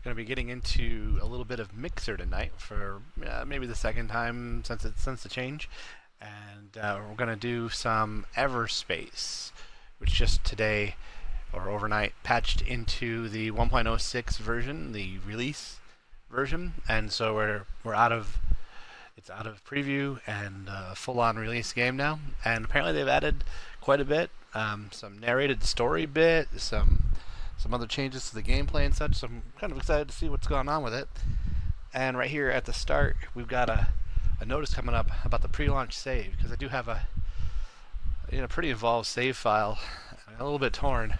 Going to be getting into a little bit of Mixer tonight for maybe the second time since the change, and we're going to do some EverSpace, which just today or overnight patched into the 1.06 version, the release version, and so we're out of preview and full-on release game now. And apparently they've added quite a bit, some narrated story bit, some other changes to the gameplay and such. So I'm kind of excited to see what's going on with it. And right here at the start, we've got a notice coming up about the pre-launch save, because I do have a pretty involved save file, a little bit torn.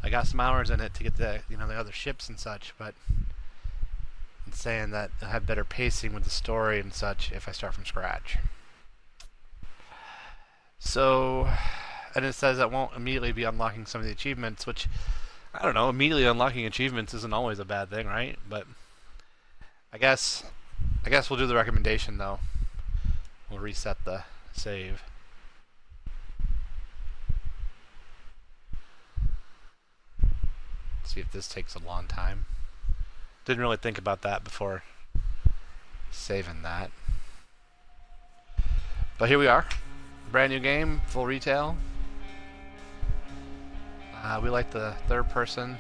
I got some hours in it to get the other ships and such, but it's saying that I have better pacing with the story and such if I start from scratch. So, and it says I won't immediately be unlocking some of the achievements, which, I don't know, immediately unlocking achievements isn't always a bad thing, right? But I guess we'll do the recommendation, though. We'll reset the save. See if this takes a long time. Didn't really think about that before saving that. But here we are. Brand new game, full retail. We like the third person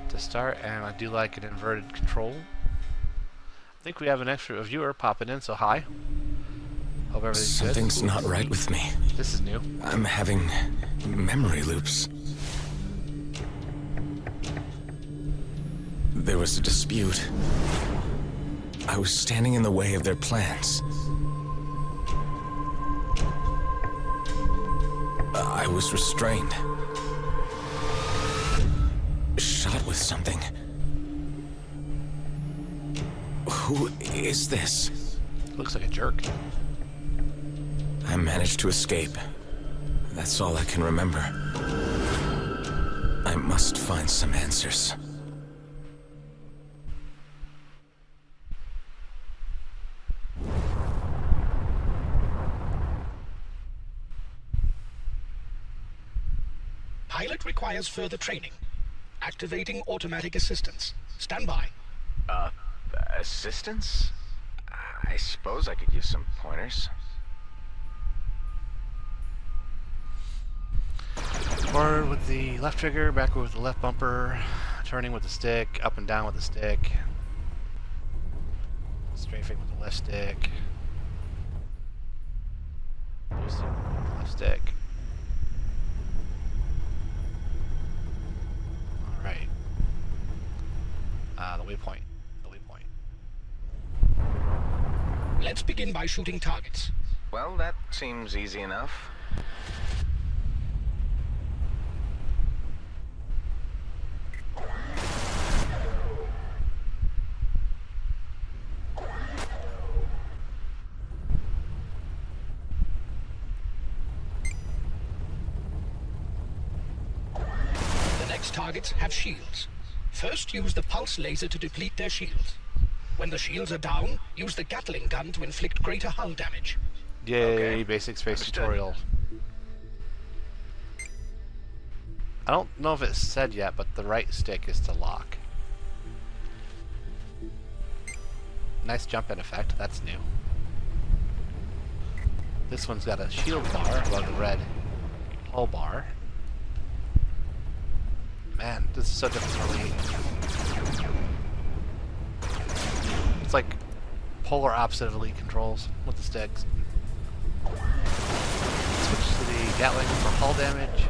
to start, and I do like an inverted control. I think we have an extra viewer popping in, so hi. Hope everything's good. Something's not right with me. This is new. I'm having memory loops. There was a dispute. I was standing in the way of their plans. I was restrained. Shot with something. Who is this? Looks like a jerk. I managed to escape. That's all I can remember. I must find some answers. Pilot requires further training. Activating automatic assistance. Stand by. Assistance? I suppose I could use some pointers. Forward with the left trigger, backward with the left bumper, turning with the stick, up and down with the stick, strafing with the left stick, boosting with the left stick. Alright. The waypoint. Let's begin by shooting targets. Well, that seems easy enough. The next targets have shields. First, use the pulse laser to deplete their shields. When the shields are down, use the Gatling gun to inflict greater hull damage. Yay, Okay. basic space Understood. tutorial. I don't know if it's said yet, but the right stick is to lock. Nice jump in effect, that's new. This one's got a shield bar above the red hull bar. Man, this is so difficult to read. It's like polar opposite of Elite controls with the sticks. Switch to the Gatling for hull damage.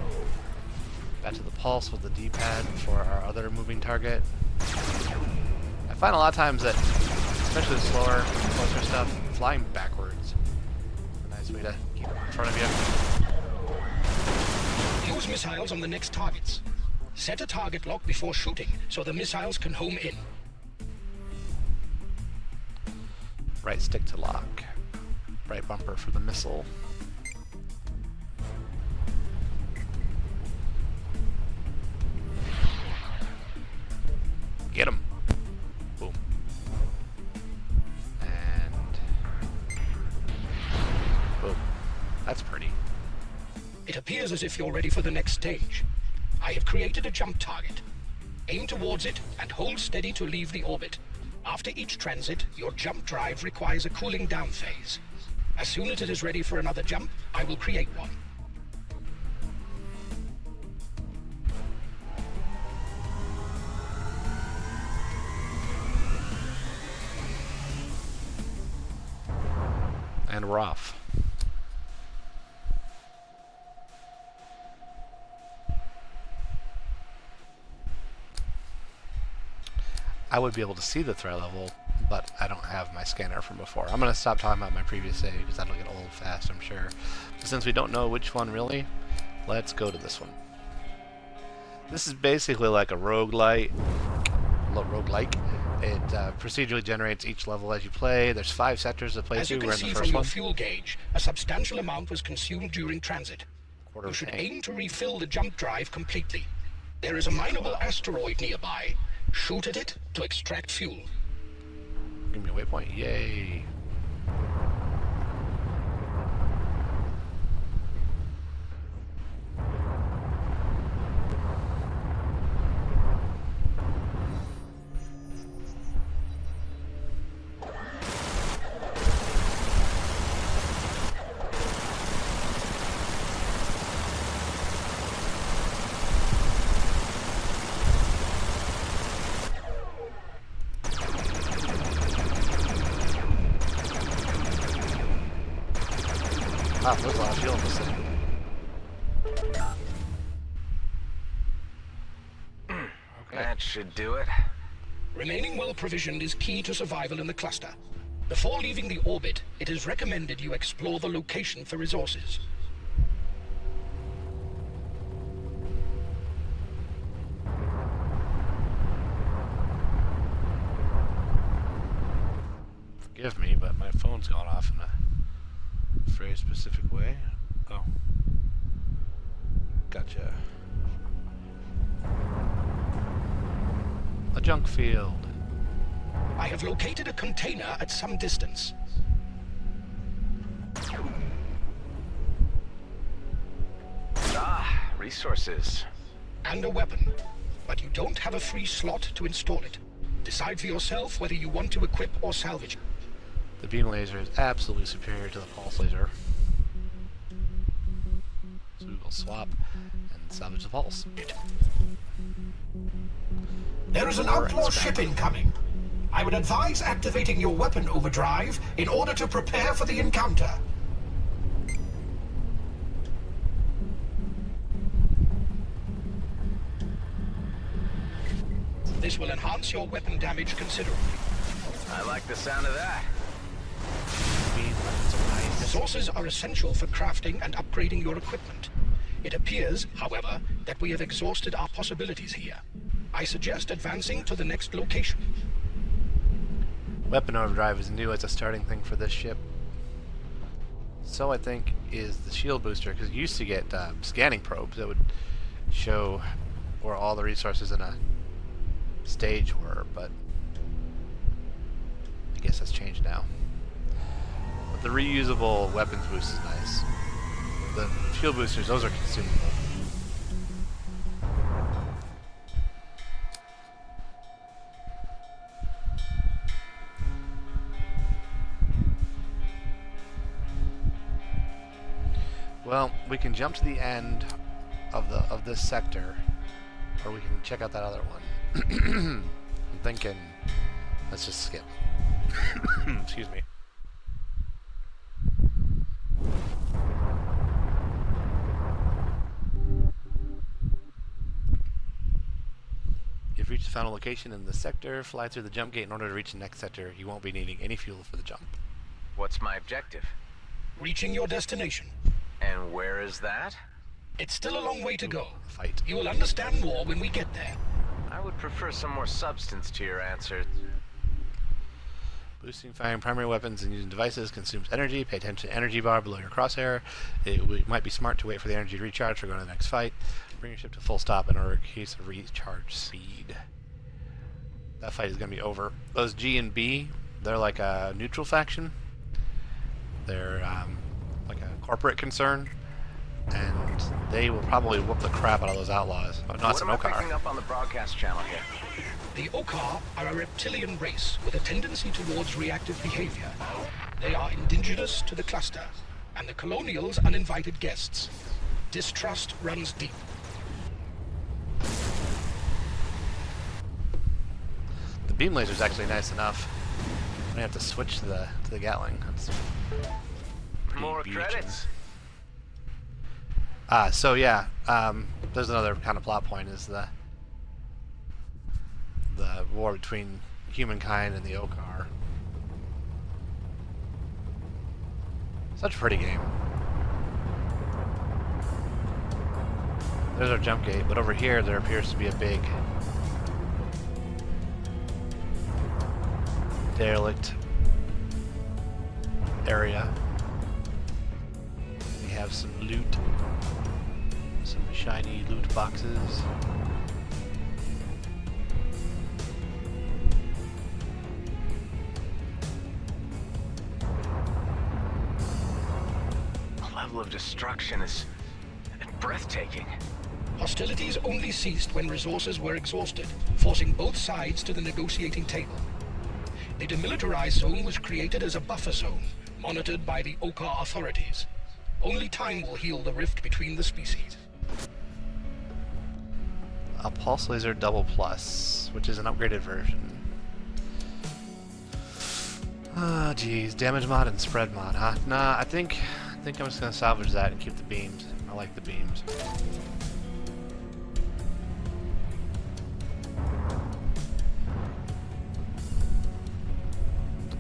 Back to the pulse with the D-pad for our other moving target. I find a lot of times that, especially the slower, closer stuff, flying backwards is a nice way to keep it in front of you. Use missiles on the next targets. Set a target lock before shooting so the missiles can home in. Right stick to lock. Right bumper for the missile. Get him. Boom. And boom. That's pretty. It appears as if you're ready for the next stage. I have created a jump target. Aim towards it and hold steady to leave the orbit. After each transit, your jump drive requires a cooling down phase. As soon as it is ready for another jump, I will create one. And we're off. I would be able to see the threat level, but I don't have my scanner from before. I'm going to stop talking about my previous save because that'll get old fast, I'm sure. But since we don't know which one really, let's go to this one. This is basically like a roguelike. It procedurally generates each level as you play. There's 5 sectors to play through. We're in the As you can see first from your one. fuel gauge, a substantial amount was consumed during transit. Quarter You of a should tank. aim to refill the jump drive completely. There is a mineable asteroid nearby. Shoot at it to extract fuel. Give me a waypoint. Yay. Wow, there's a lot of fuel in this thing. Okay. That should do it. Remaining well provisioned is key to survival in the cluster. Before leaving the orbit, it is recommended you explore the location for resources. Forgive me, but my phone's gone off in a very specific way. Oh. Gotcha. A junk field. I have located a container at some distance. Ah, resources. And a weapon. But you don't have a free slot to install it. Decide for yourself whether you want to equip or salvage. The beam laser is absolutely superior to the pulse laser. So we will swap and salvage the pulse. There is an Or outlaw expand. ship incoming. I would advise activating your weapon overdrive in order to prepare for the encounter. This will enhance your weapon damage considerably. I like the sound of that. Beam weapons are nice. Resources are essential for crafting and upgrading your equipment. It appears, however, that we have exhausted our possibilities here. I suggest advancing to the next location. Weapon overdrive is new as a starting thing for this ship. So I think is the shield booster, because you used to get scanning probes that would show where all the resources in a stage were, but I guess that's changed now. But the reusable weapons boost is nice. The shield boosters, those are consumable. Well, we can jump to the end of this sector, or we can check out that other one. I'm thinking, let's just skip. Excuse me. You've reached the final location in the sector. Fly through the jump gate in order to reach the next sector. You won't be needing any fuel for the jump. What's my objective? Reaching your destination. And where is that? It's still a long way to go. Fight. You will understand more when we get there. I would prefer some more substance to your answer. Boosting, firing primary weapons and using devices consumes energy. Pay attention to energy bar below your crosshair. Might be smart to wait for the energy to recharge for going to the next fight. Bring your ship to full stop in order to increase the recharge speed. That fight is going to be over. Those G and B, they're like a neutral faction. They're like a corporate concern, and they will probably whoop the crap out of those outlaws. Oh, no, it's an What am I Okar. picking up on the broadcast channel here? The Okar are a reptilian race with a tendency towards reactive behavior. They are indigenous to the cluster, and the Colonials uninvited guests. Distrust runs deep. The beam laser is actually nice enough. I have to switch to the Gatling. That's More beachy. credits. So yeah, there's another kind of plot point is the war between humankind and the Okar. Such a pretty game. There's our jump gate, but over here there appears to be a big derelict area. We have some loot, some shiny loot boxes. The level of destruction is breathtaking. Hostilities only ceased when resources were exhausted, forcing both sides to the negotiating table. The demilitarized zone was created as a buffer zone, monitored by the Okar authorities. Only time will heal the rift between the species. A pulse laser double plus, which is an upgraded version. Ah, geez, damage mod and spread mod, huh? Nah, I think I'm just gonna salvage that and keep the beams. I like the beams.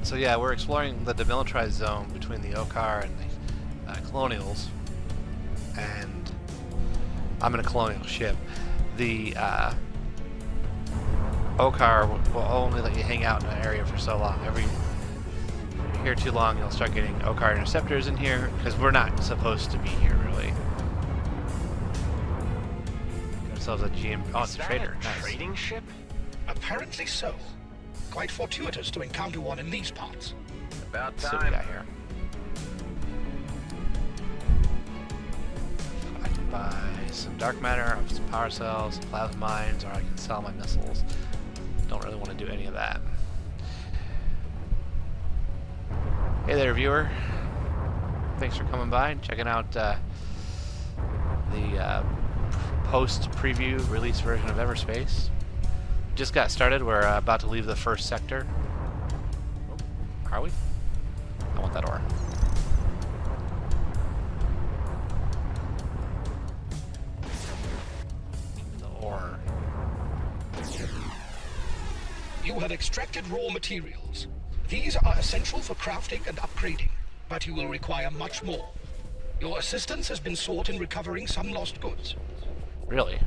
So yeah, we're exploring the demilitarized zone between the Okar and the Colonials, and I'm in a Colonial ship. The Okar will only let you hang out in an area for so long. If you're here too long, you'll start getting Okar interceptors in here, because we're not supposed to be here, really. Got ourselves a GM. Oh, it's a trader. Nice. Trading ship? Apparently so. Quite fortuitous to encounter one in these parts. About Let's see what we time. got here. I can buy some dark matter, some power cells, some plasma mines, or I can sell my missiles. Don't really want to do any of that. Hey there, viewer. Thanks for coming by and checking out the post-preview release version of EverSpace. Just got started. We're about to leave the first sector. Oh, are we? I want that ore. Give me the ore. You have extracted raw materials. These are essential for crafting and upgrading, but you will require much more. Your assistance has been sought in recovering some lost goods. Really?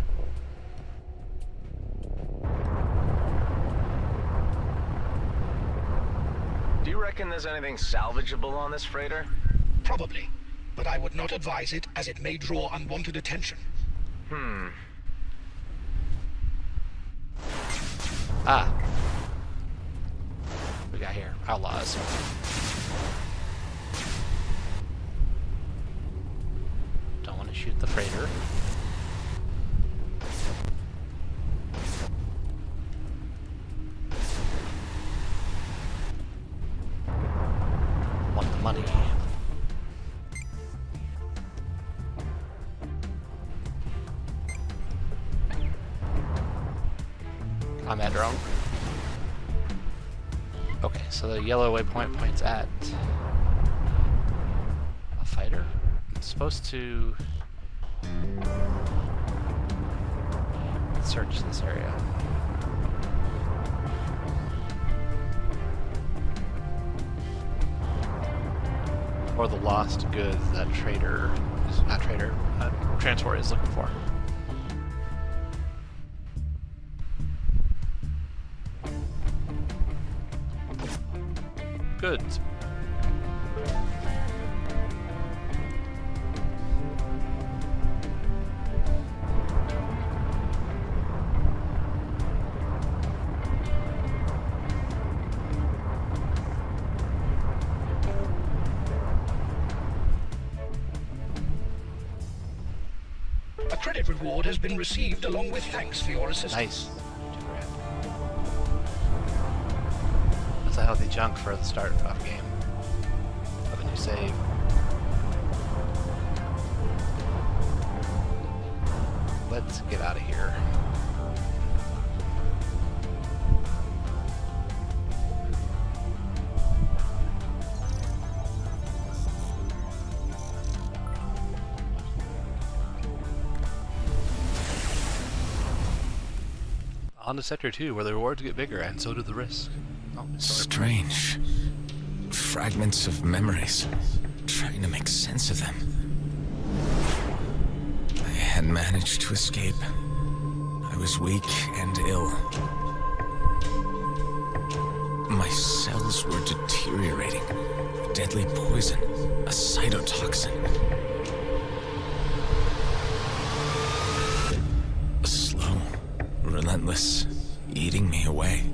Do you reckon there's anything salvageable on this freighter? Probably, but I would not advise it as it may draw unwanted attention. Ah. What we got here? Outlaws. Don't want to shoot the freighter. Want the money. Combat drone. Okay, so the yellow waypoint points at a fighter. It's supposed to search this area. Or the lost goods that transport is looking for. Goods. reward has been received along with thanks for your assistance. Nice. 2 grand. That's a healthy chunk for the start of game. Of a new save. Let's get out of here. On to Sector 2, where the rewards get bigger, and so do the risks. Oh, Strange. Fragments of memories. Trying to make sense of them. I had managed to escape. I was weak and ill. My cells were deteriorating. A deadly poison. A cytotoxin. Slow. Relentless. Eating me away.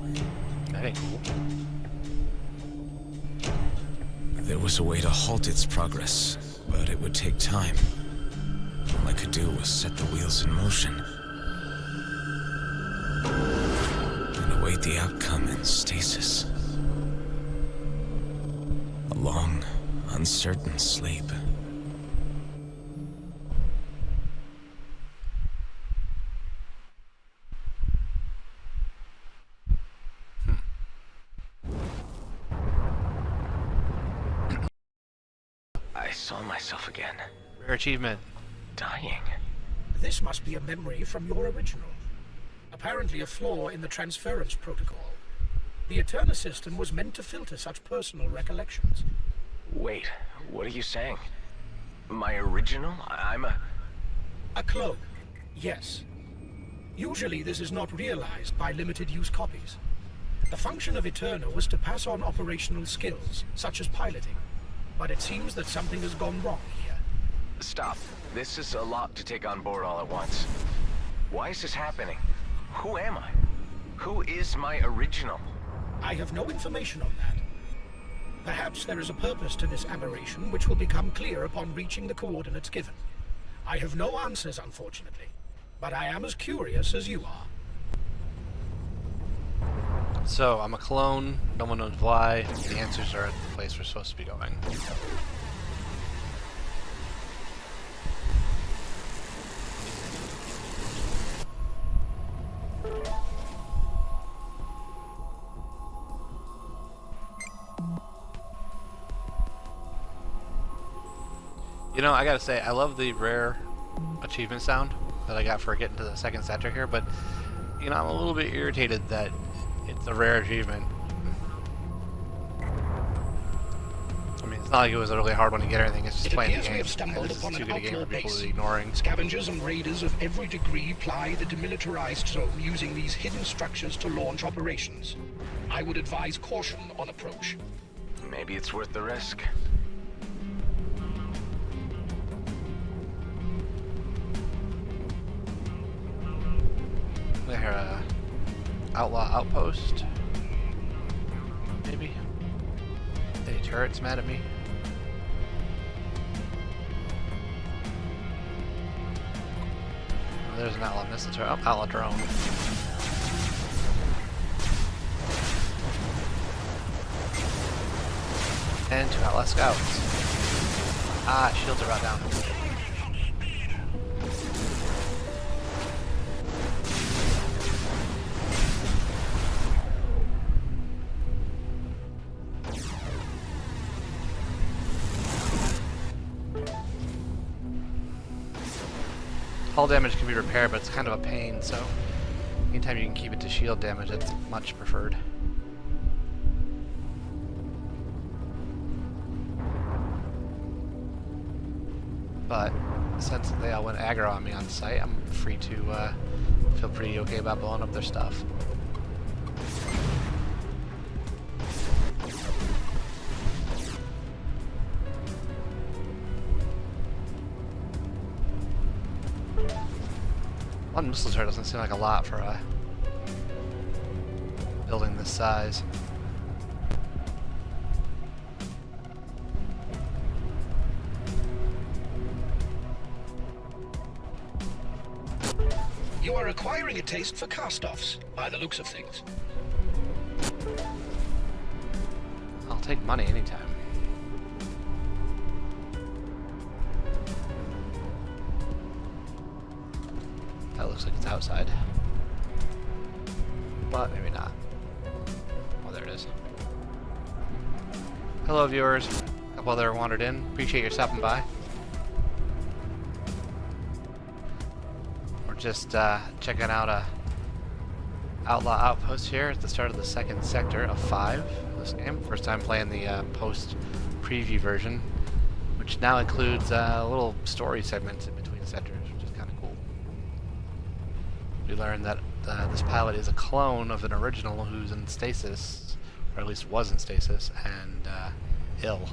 that ain't cool. There was a way to halt its progress, but it would take time. All I could do was set the wheels in motion. And await the outcome in stasis. A long, uncertain sleep. I saw myself again. Rare achievement. Dying. This must be a memory from your original. Apparently a flaw in the transference protocol. The Eterna system was meant to filter such personal recollections. Wait, what are you saying? My original? I'm a... A clone, yes. Usually this is not realized by limited-use copies. The function of Eterna was to pass on operational skills, such as piloting. But it seems that something has gone wrong here. Stop. This is a lot to take on board all at once. Why is this happening? Who am I? Who is my original? I have no information on that. Perhaps there is a purpose to this aberration which will become clear upon reaching the coordinates given. I have no answers, unfortunately, but I am as curious as you are. So, I'm a clone, no one knows why. The answers are at the place we're supposed to be going. You know, I gotta say, I love the rare achievement sound that I got for getting to the second sector here, but, you know, I'm a little bit irritated that it's a rare achievement. I mean, it's not like it was a really hard one to get or anything, it's just playing the game. We have stumbled It's upon too an good a game outlaw for people to base. be ignoring. Scavengers and raiders of every degree ply the demilitarized zone using these hidden structures to launch operations. I would advise caution on approach. Maybe it's worth the risk. There, outlaw outpost. Maybe. Any turrets mad at me? Oh, there's an outlaw missile turret. Oh, outlaw drone. And 2 outlaw scouts. Ah, shields are brought down. Hull damage can be repaired, but it's kind of a pain, so anytime you can keep it to shield damage, that's much preferred. But since they all went aggro on me on site, I'm free to feel pretty okay about blowing up their stuff. One missile turret doesn't seem like a lot for a building this size. You are acquiring a taste for cast-offs, by the looks of things. I'll take money anytime. That looks like it's outside. But maybe not. Oh, there it is. Hello, viewers. A couple other wandered in. Appreciate you stopping by. We're just checking out a Outlaw Outpost here at the start of the second sector of 5 of this game. First time playing the post-preview version, which now includes little story segments in between sectors, which is kind of cool. We learned that this pilot is a clone of an original who's in stasis, or at least was in stasis, and ill.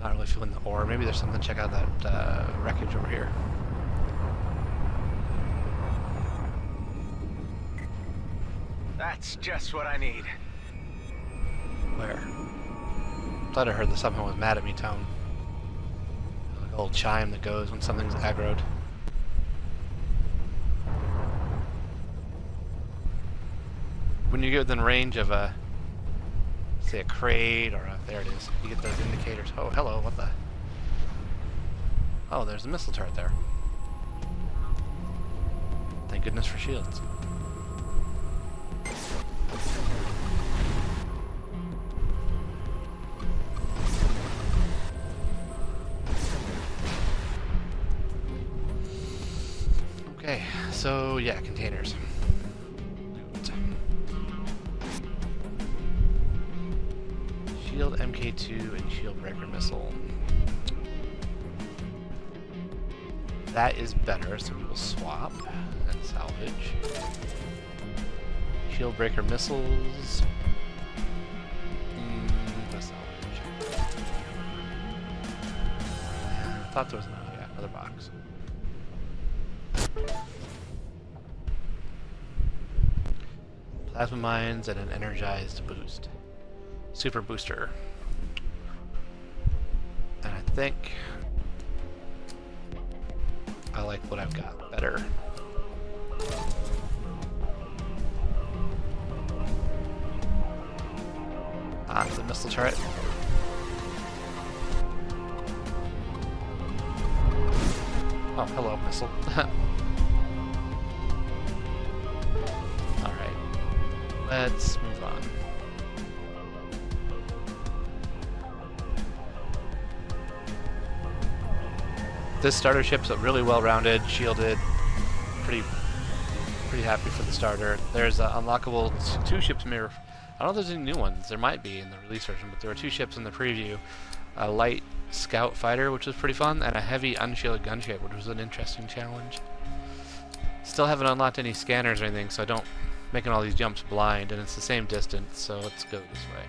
Not really feeling the ore. Maybe there's something to check out that wreckage over here. That's just what I need. Where? Thought I heard the "someone was mad at me" tone. Like an old chime that goes when something's aggroed. When you get within range of a, say, a crate or a, there it is, you get those indicators. Oh, hello, what the? Oh, there's a missile turret there. Thank goodness for shields. Okay, so yeah, containers. Shield MK2 and shield breaker missile. That is better, so we will swap and salvage. Shield breaker missiles. Let's salvage. I thought there was another box. Plasma mines and an energized boost. Super booster. And I think I like what I've got better. Ah, the missile turret. Oh, hello, missile. Alright. Let's move on. This starter ship's really well-rounded, shielded, pretty happy for the starter. There's unlockable 2 ships mirror. I don't know if there's any new ones. There might be in the release version, but there were 2 ships in the preview. A light scout fighter, which was pretty fun, and a heavy unshielded gunship, which was an interesting challenge. Still haven't unlocked any scanners or anything, so I don't making all these jumps blind, and it's the same distance, so let's go this way.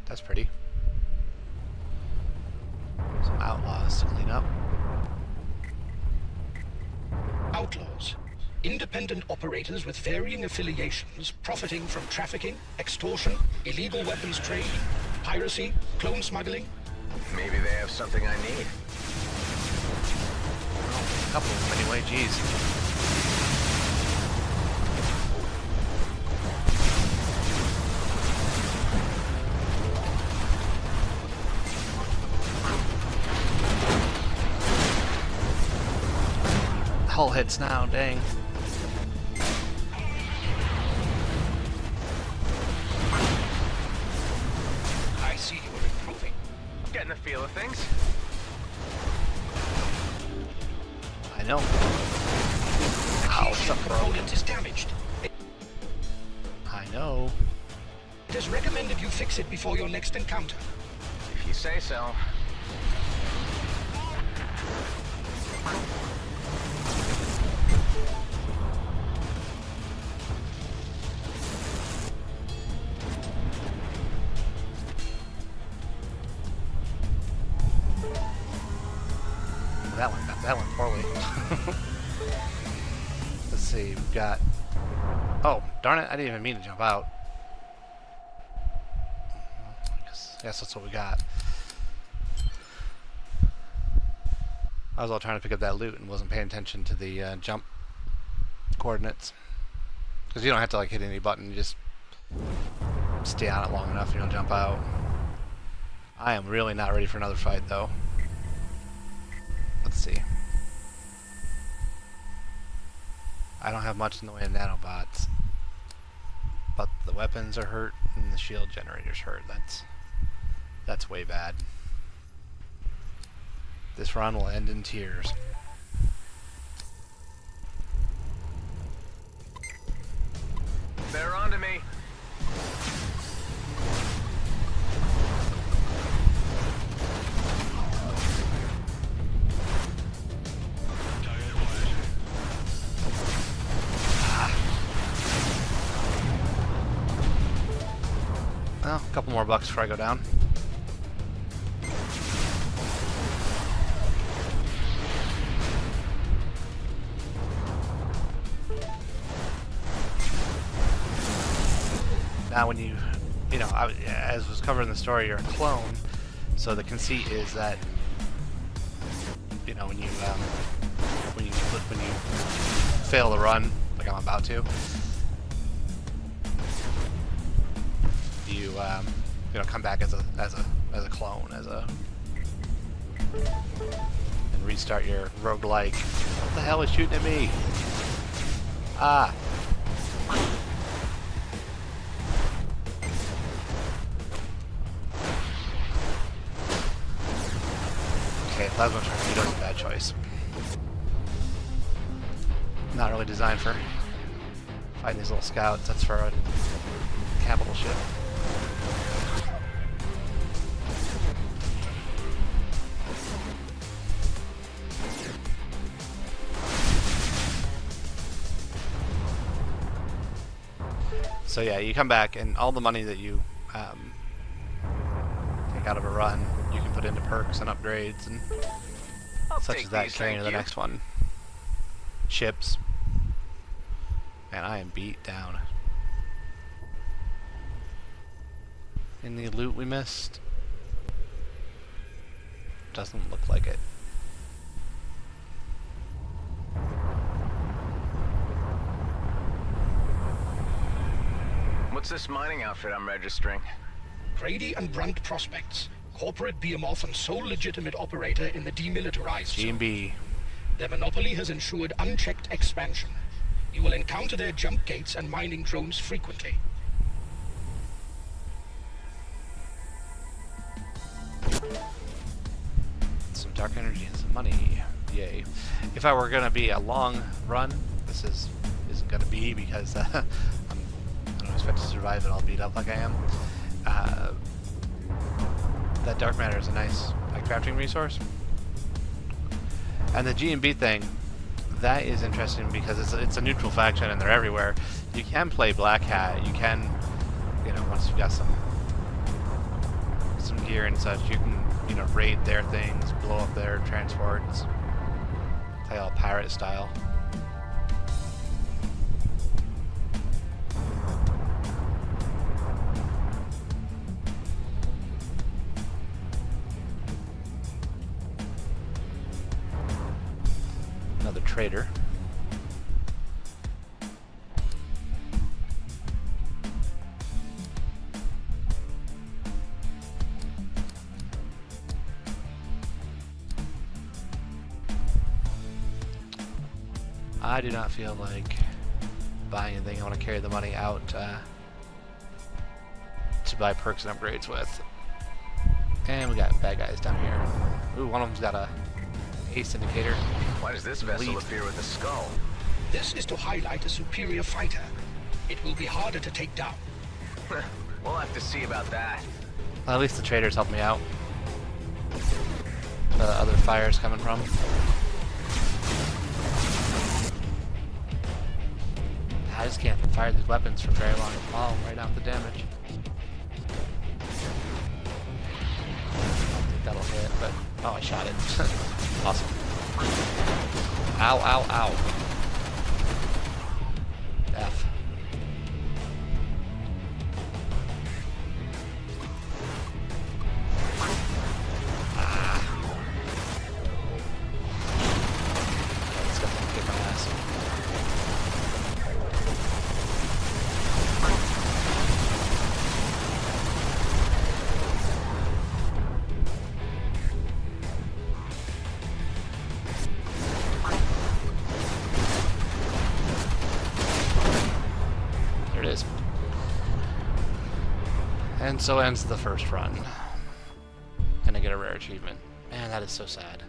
That's pretty. Some outlaws to clean up. Outlaws. Independent operators with varying affiliations, profiting from trafficking, extortion, illegal weapons trade, piracy, clone smuggling. Maybe they have something I need. Well, a couple of them anyway, geez. Hull hits now, dang. I see you are improving. Getting the feel of things. I know. Ow, stuff broke. Component is damaged. I know. It is recommended you fix it before your next encounter. If you say so. got... Oh, darn it, I didn't even mean to jump out. I guess that's what we got. I was all trying to pick up that loot and wasn't paying attention to the jump coordinates. Because you don't have to like hit any button, you just stay on it long enough and you'll jump out. I am really not ready for another fight though. Let's see. I don't have much in the way of nanobots. But the weapons are hurt and the shield generator's hurt. That's way bad. This run will end in tears. They're onto me. Well, a couple more bucks before I go down. Now when you know, as was covered in the story, you're a clone, so the conceit is that, you know, when you fail the run, like I'm about to, you know, come back as a clone, and restart your roguelike. What the hell is shooting at me? Ah. Okay, plasma torpedo is a bad choice. Not really designed for fighting these little scouts. That's for a capital ship. So yeah, you come back and all the money that you take out of a run, you can put into perks and upgrades and such as that carrying to the next one. Ships. Man, I am beat down. Any loot we missed? Doesn't look like it. What's this mining outfit I'm registering? Grady and Brunt Prospects, corporate behemoth and sole legitimate operator in the demilitarized zone. G&B. Their monopoly has ensured unchecked expansion. You will encounter their jump gates and mining drones frequently. Some dark energy and some money. Yay. If I were going to be a long run, this isn't going to be because I don't expect to survive it all beat up like I am. That dark matter is a nice crafting resource. And the G&B thing, that is interesting because it's a neutral faction and they're everywhere. You can play Black Hat. You can, you know, once you've got some gear and such, you can, you know, raid their things, blow up their transports, play all pirate style. Another trader. I do not feel like buying anything. I want to carry the money out to buy perks and upgrades with. And we got bad guys down here. Ooh, one of them's got a haste indicator. Why does this vessel appear with a skull? This is to highlight a superior fighter. It will be harder to take down. We'll have to see about that. Well, at least the traders helped me out. The other fire's coming from. I just can't fire these weapons for very long. Oh, right down the damage. I don't think that'll hit, but oh, I shot it. Awesome. Ow, ow, ow. it is. And so ends the first run. And I get a rare achievement. Man, that is so sad.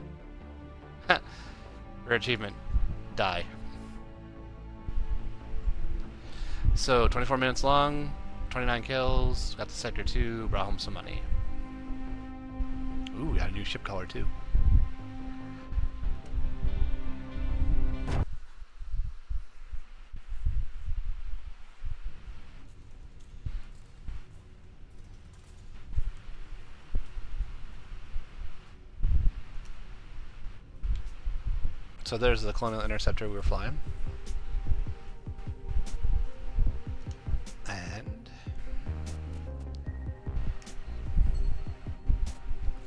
Rare achievement. Die. So, 24 minutes long, 29 kills, got to Sector 2, brought home some money. Ooh, got a new ship color too. So there's the Colonial Interceptor we were flying. And...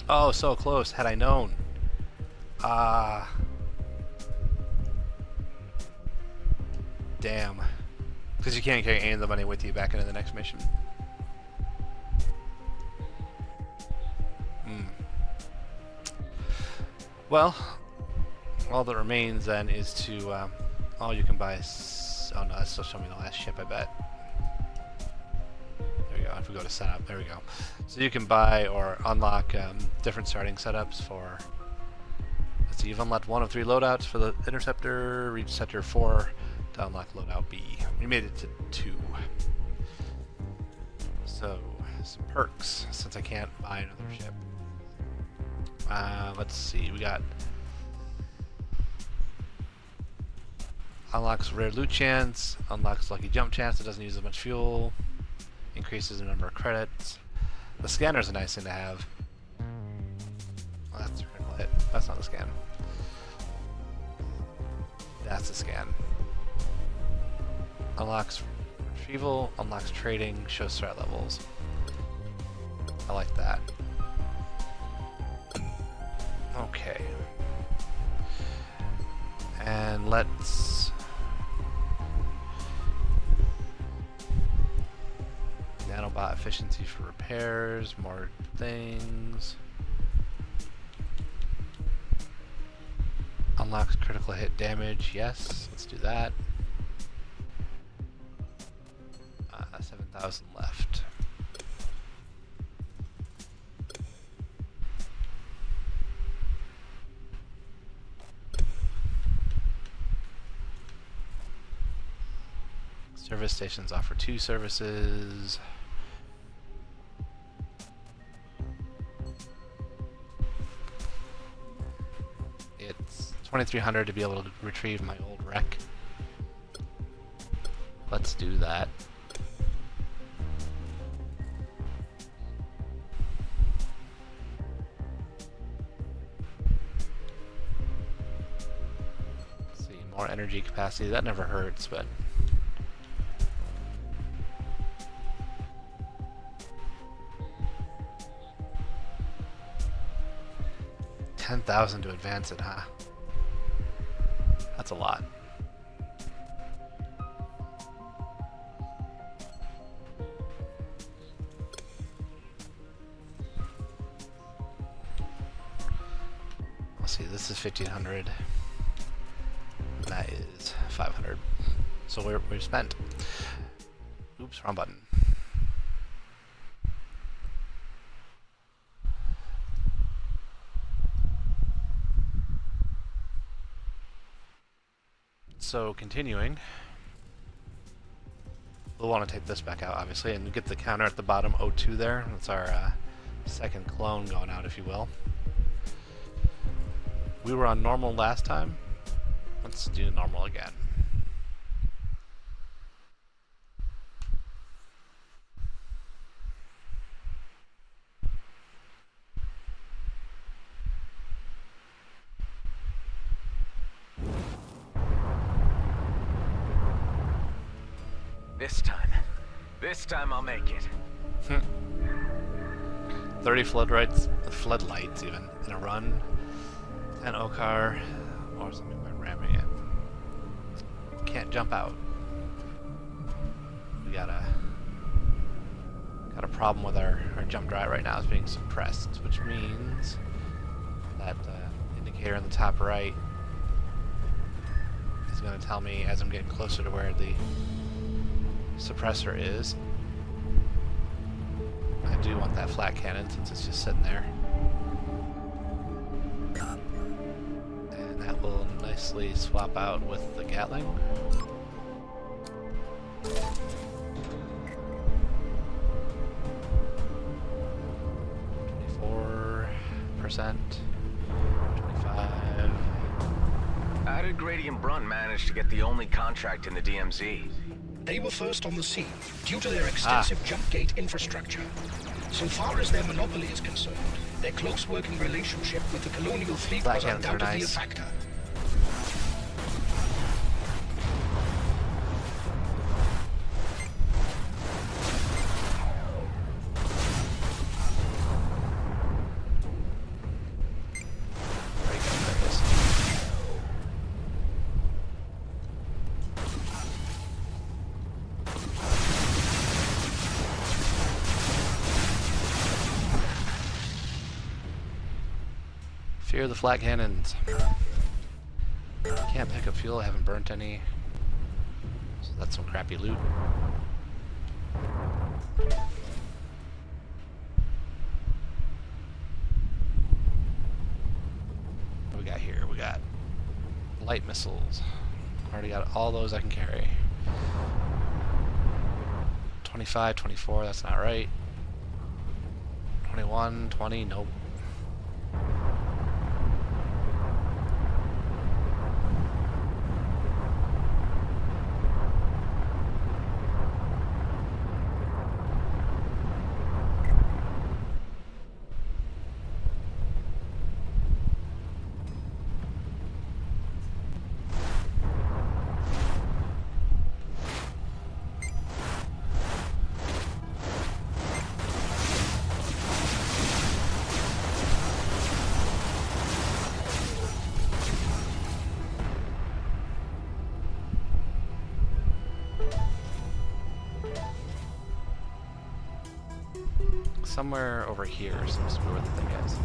oh, so close. Had I known. Damn. Because you can't carry any of the money with you back into the next mission. Well, all that remains then is to, oh, you can buy, oh no, that's still showing me the last ship, I bet. There we go, if we go to setup, there we go. So you can buy or unlock different starting setups for, let's see, you've unlocked 1 of 3 loadouts for the Interceptor, reach Sector 4 to unlock loadout B. We made it to 2. So, some perks, since I can't buy another ship. Let's see, we got unlocks rare loot chance, unlocks lucky jump chance, it doesn't use as much fuel, increases the number of credits. The scanner's a nice thing to have. Well, that's the critical hit. That's not the scan. That's the scan. Unlocks retrieval, unlocks trading, shows threat levels. I like that. Okay. And let's nanobot efficiency for repairs, more things. Unlocks critical hit damage, yes, let's do that. 7,000 left. Service stations offer 2 services. It's 2,300 to be able to retrieve my old wreck. Let's do that. Let's see, more energy capacity. That never hurts, but 10,000 to advance it, huh? That's a lot. Let's see, this is 1,500. That is 500. So we're spent. Oops, wrong button. So continuing, we'll want to take this back out obviously and get the counter at the bottom, O2 there. That's our second clone going out, if you will. We were on normal last time. Let's do normal again. This time I'll make it. 30 floodlights even, in a run. 10 Okar, or something by ramming it. Can't jump out. We got a problem with our jump drive right now. It's being suppressed, which means that indicator in the top right is going to tell me as I'm getting closer to where the suppressor is. I do want that flat cannon since it's just sitting there. And that will nicely swap out with the Gatling. 24%, 25. How did Grady and Brunt manage to get the only contract in the DMZ? They were first on the scene due to their extensive jump gate infrastructure. So far as their monopoly is concerned, their close working relationship with the colonial fleet was undoubtedly a factor. Fear the flat cannons. Can't pick up fuel, I haven't burnt any. So that's some crappy loot. What we got here? We got light missiles. Already got all those I can carry. 25, 24, that's not right. 21, 20, nope. Somewhere over here seems to be where the thing is.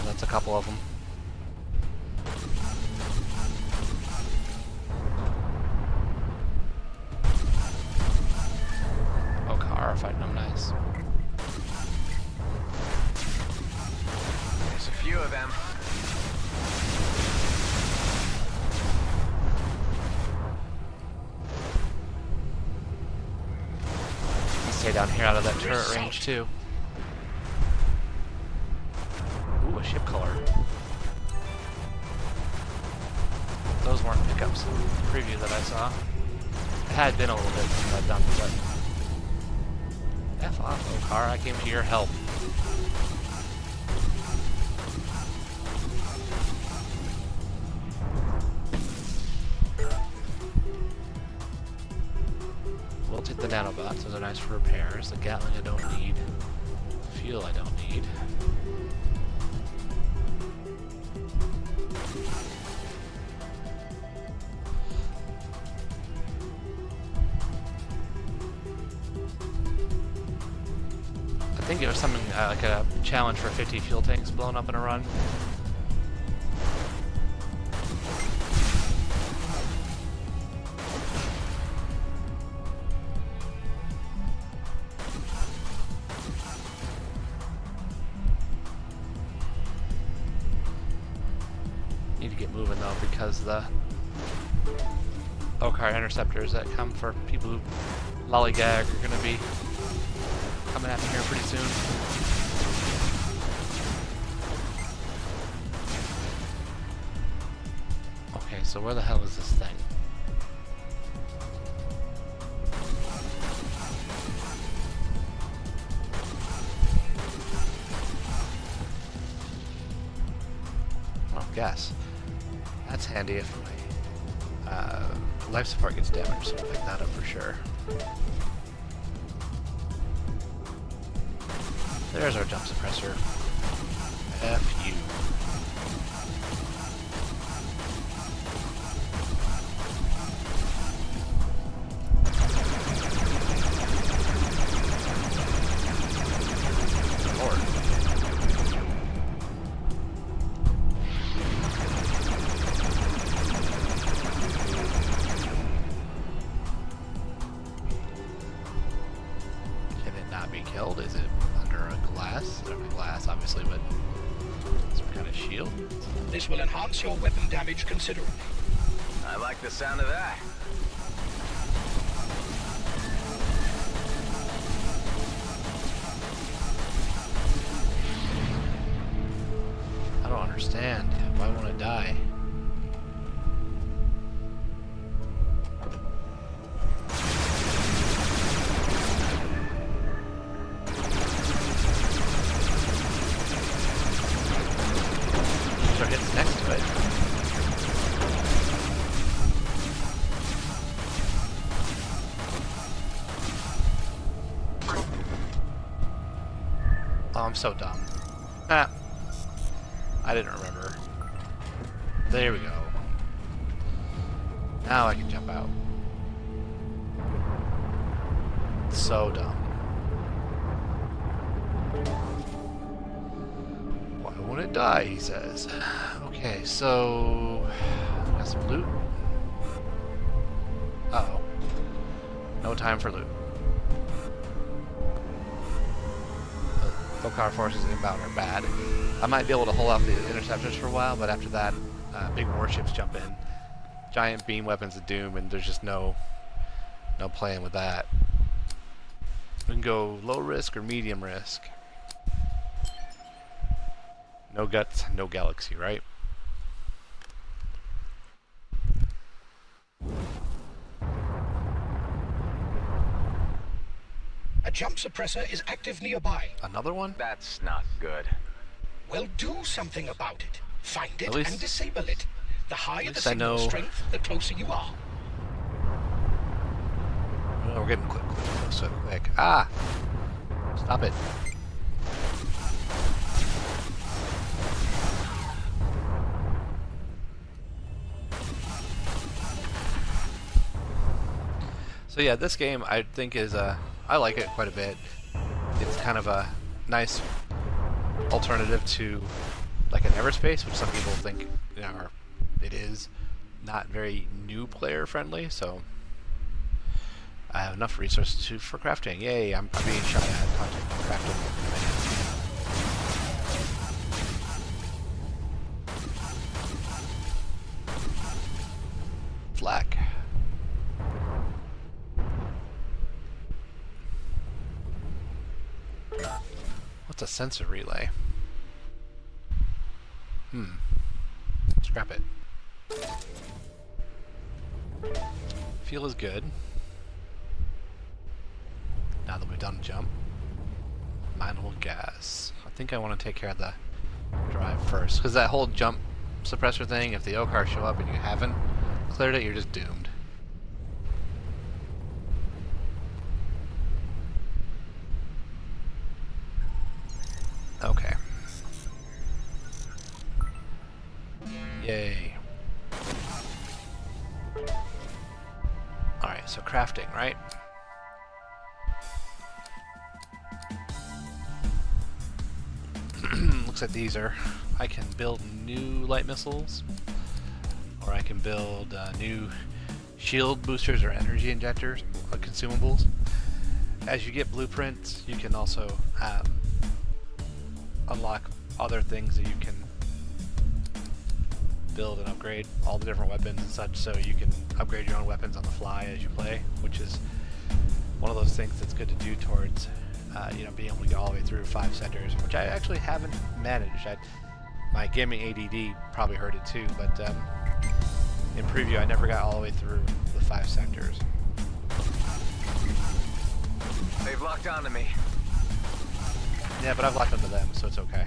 That's a couple of them. Fighting them nice. There's a few of them. Stay down here out of that turret range too. Ooh, a ship color. Those weren't pickups in the preview that I saw. It had been a little bit since I'd done it, but F off, Okar, I came to your help. We'll take the nanobots, those are nice for repairs. The Gatling I don't need. Fuel I don't need. I think it was something like a challenge for 50 fuel tanks blown up in a run. Need to get moving though, because the Okar interceptors that come for people who lollygag are going to be coming at me here pretty soon. Okay, so where the hell is this thing? Oh, gas. That's handy if my life support gets damaged, so I'll pick that up for sure. There's our jump suppressor. F you. glass, obviously, but some kind of shield. This will enhance your weapon damage considerably. I like the sound of that. I don't understand. Why won't it die? So it hits next to it. Oh, I'm so dumb. Ah. I didn't remember. There we go. Now I can jump out. So dumb. Why won't it die, he says. Okay, so... got some loot. Uh-oh. No time for loot. Car forces inbound are bad. I might be able to hold off the interceptors for a while, but after that, big warships jump in. Giant beam weapons of doom, and there's just no playing with that. We can go low risk or medium risk. No guts, no galaxy, right? A jump suppressor is active nearby. Another one? That's not good. Well, do something about it. Find it At least- and disable it. The higher the least I signal know- strength, the closer you are. Oh, we're getting so quick. Ah! Stop it. So yeah, this game I think is I like it quite a bit. It's kind of a nice alternative to like an EverSpace, which some people think it is not very new player friendly. So I have enough resources for crafting. Yay! I'm being shot at content crafting. Flak. What's a sensor relay? Scrap it. Fuel is good. Now that we've done jump. Mineable gas. I think I want to take care of the drive first, because that whole jump suppressor thing, if the OCAR show up and you haven't cleared it, you're just doomed. Okay. Yay. Alright, so crafting, right? Looks like these are... I can build new light missiles, or I can build new shield boosters or energy injectors, consumables. As you get blueprints, you can also unlock other things that you can build and upgrade, all the different weapons and such, so you can upgrade your own weapons on the fly as you play, which is one of those things that's good to do towards being able to get all the way through 5 sectors, which I actually haven't managed. My gaming ADD probably hurt it too, but in preview I never got all the way through the 5 sectors. They've locked onto me. Yeah, but I've locked onto them, so it's okay.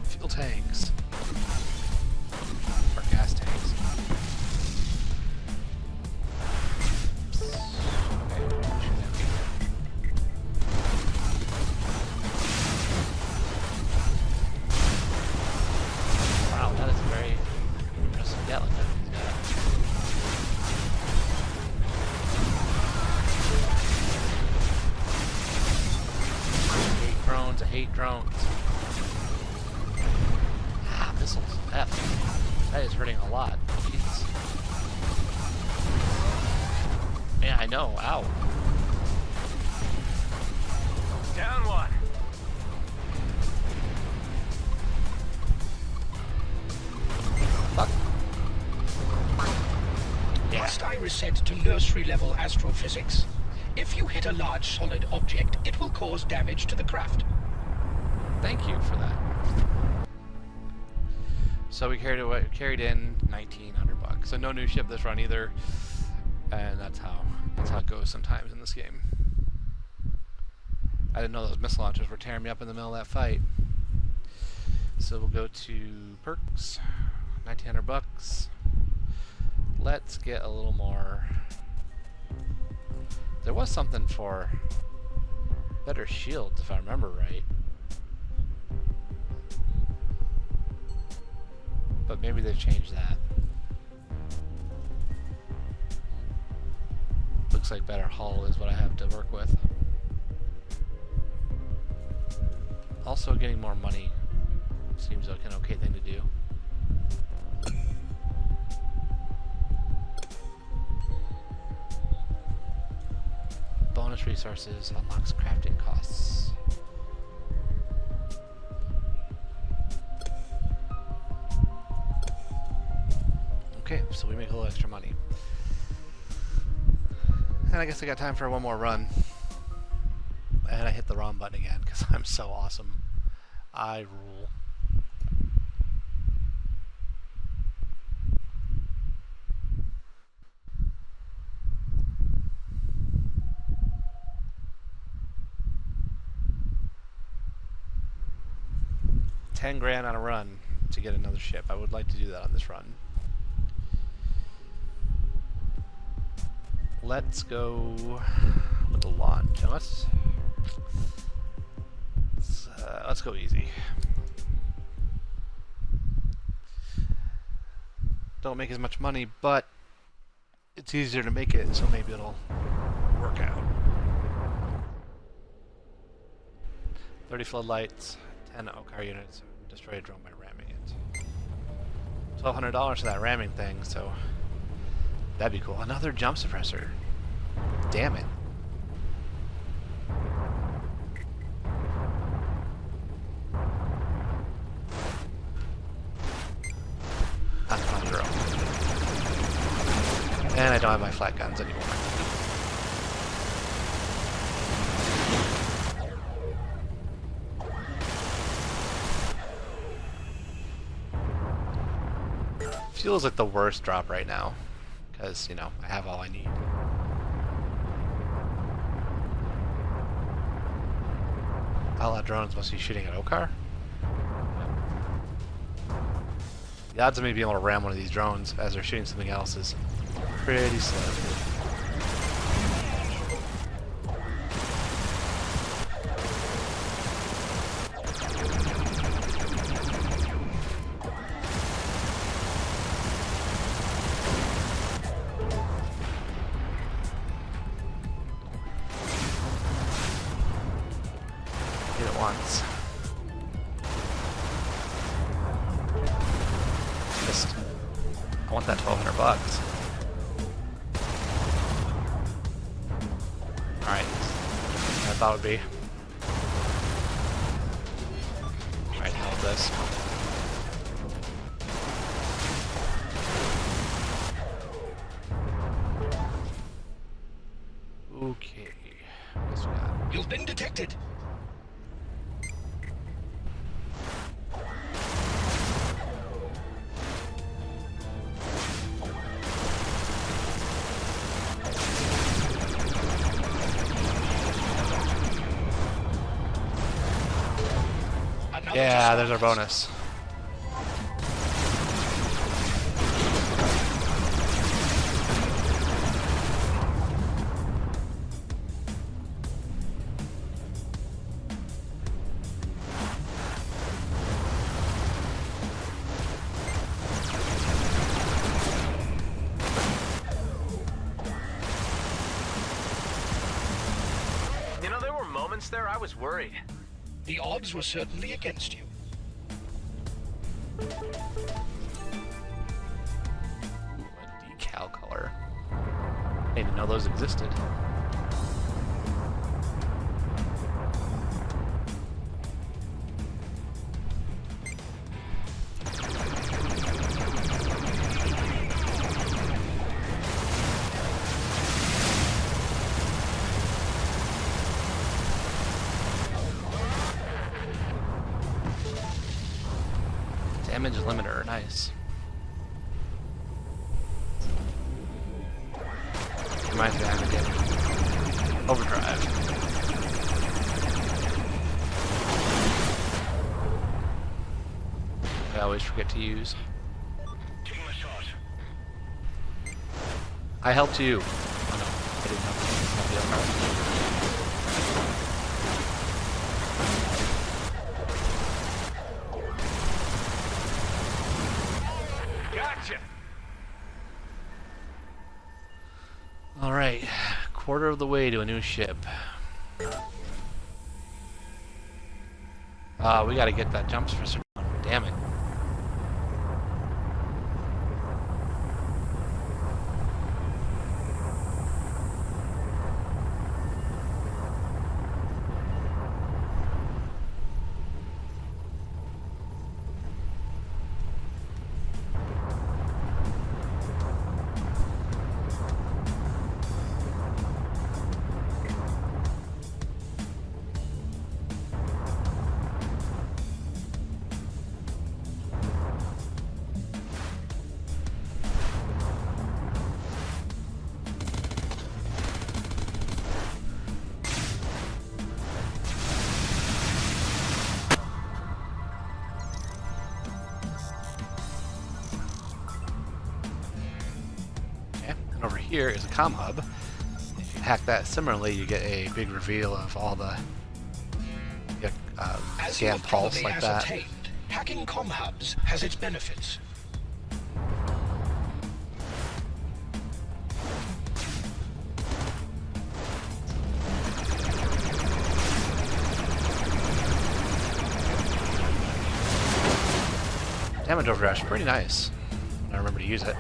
Fuel tanks. Or gas tanks. Wow, that is a very impressive Gatling gun. I hate drones. Ah, missiles. F. That is hurting a lot. Jesus. Yeah, I know. Ow. Down one. Fuck. Yeah. Must I reset to nursery level astrophysics? If you hit a large solid object, it will cause damage to the craft. Thank you for that. So we carried in 1,900 bucks. So no new ship this run either, and that's how it goes sometimes in this game. I didn't know those missile launchers were tearing me up in the middle of that fight. So we'll go to perks, 1,900 bucks. Let's get a little more. There was something for better shields, if I remember right. But maybe they've changed that. Looks like better hull is what I have to work with. Also, getting more money seems like an okay thing to do. Bonus resources unlocks crafting costs. Okay, so we make a little extra money. And I guess I got time for one more run. And I hit the wrong button again because I'm so awesome. I rule. $10,000 on a run to get another ship. I would like to do that on this run. Let's go with the launch. And let's go easy. Don't make as much money, but it's easier to make it, so maybe it'll work out. 30 floodlights, 10 OCAR units, destroy a drone by ramming it. $1,200 for that ramming thing, so that'd be cool. Another jump suppressor. Damn it. That's my girl. And I don't have my flat guns anymore. Feels like the worst drop right now, because, you know, I have all I need. All our drones must be shooting at OCAR. The odds of me being able to ram one of these drones as they're shooting something else is pretty slim. Hit it once. Just, I want that 1,200 bucks. Alright. I thought it would be. Alright, held this. Okay. What else we got? You've been detected. Yeah, there's our bonus. You know, there were moments there I was worried. The odds were certainly against you. Ooh, a decal color. Didn't know those existed. Damage limiter, nice. Reminds me I have to get overdrive. I always forget to use. I helped you. Oh no, I didn't help you. Help the other part. Alright, quarter of the way to a new ship. We gotta get that jumps for Juan. Damn it. Over here is a comm hub. If you hack that similarly, you get a big reveal of all the scan pulse like that. Hacking comm hubs has its benefits. Damage overdrive is pretty nice. I remember to use it.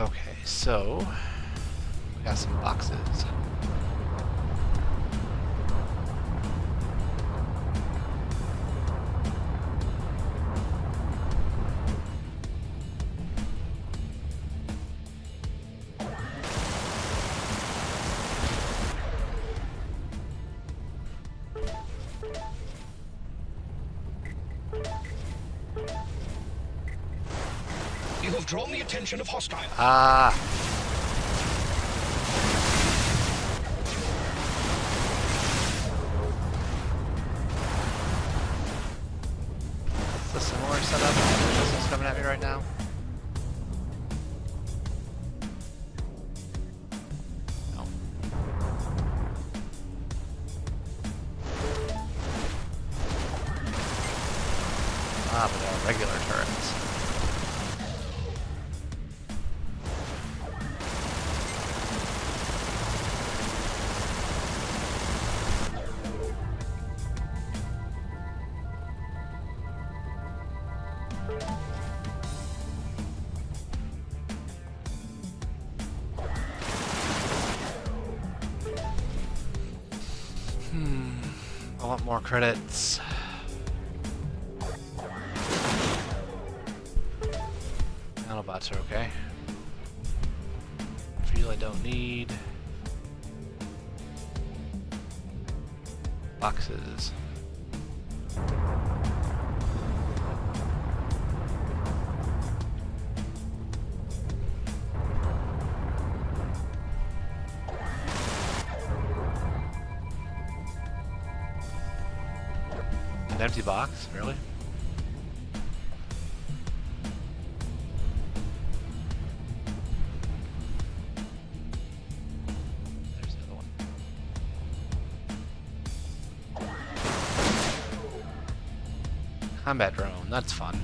Okay, so we got some boxes. You have drawn the attention of hostiles. Ah. It's a similar setup. This is coming at me right now. No. Ah, but they're regular turrets. I want more credits. Nanobots are okay. Fuel I don't need. Boxes. An empty box? Really? There's the other one. Combat drone, that's fun.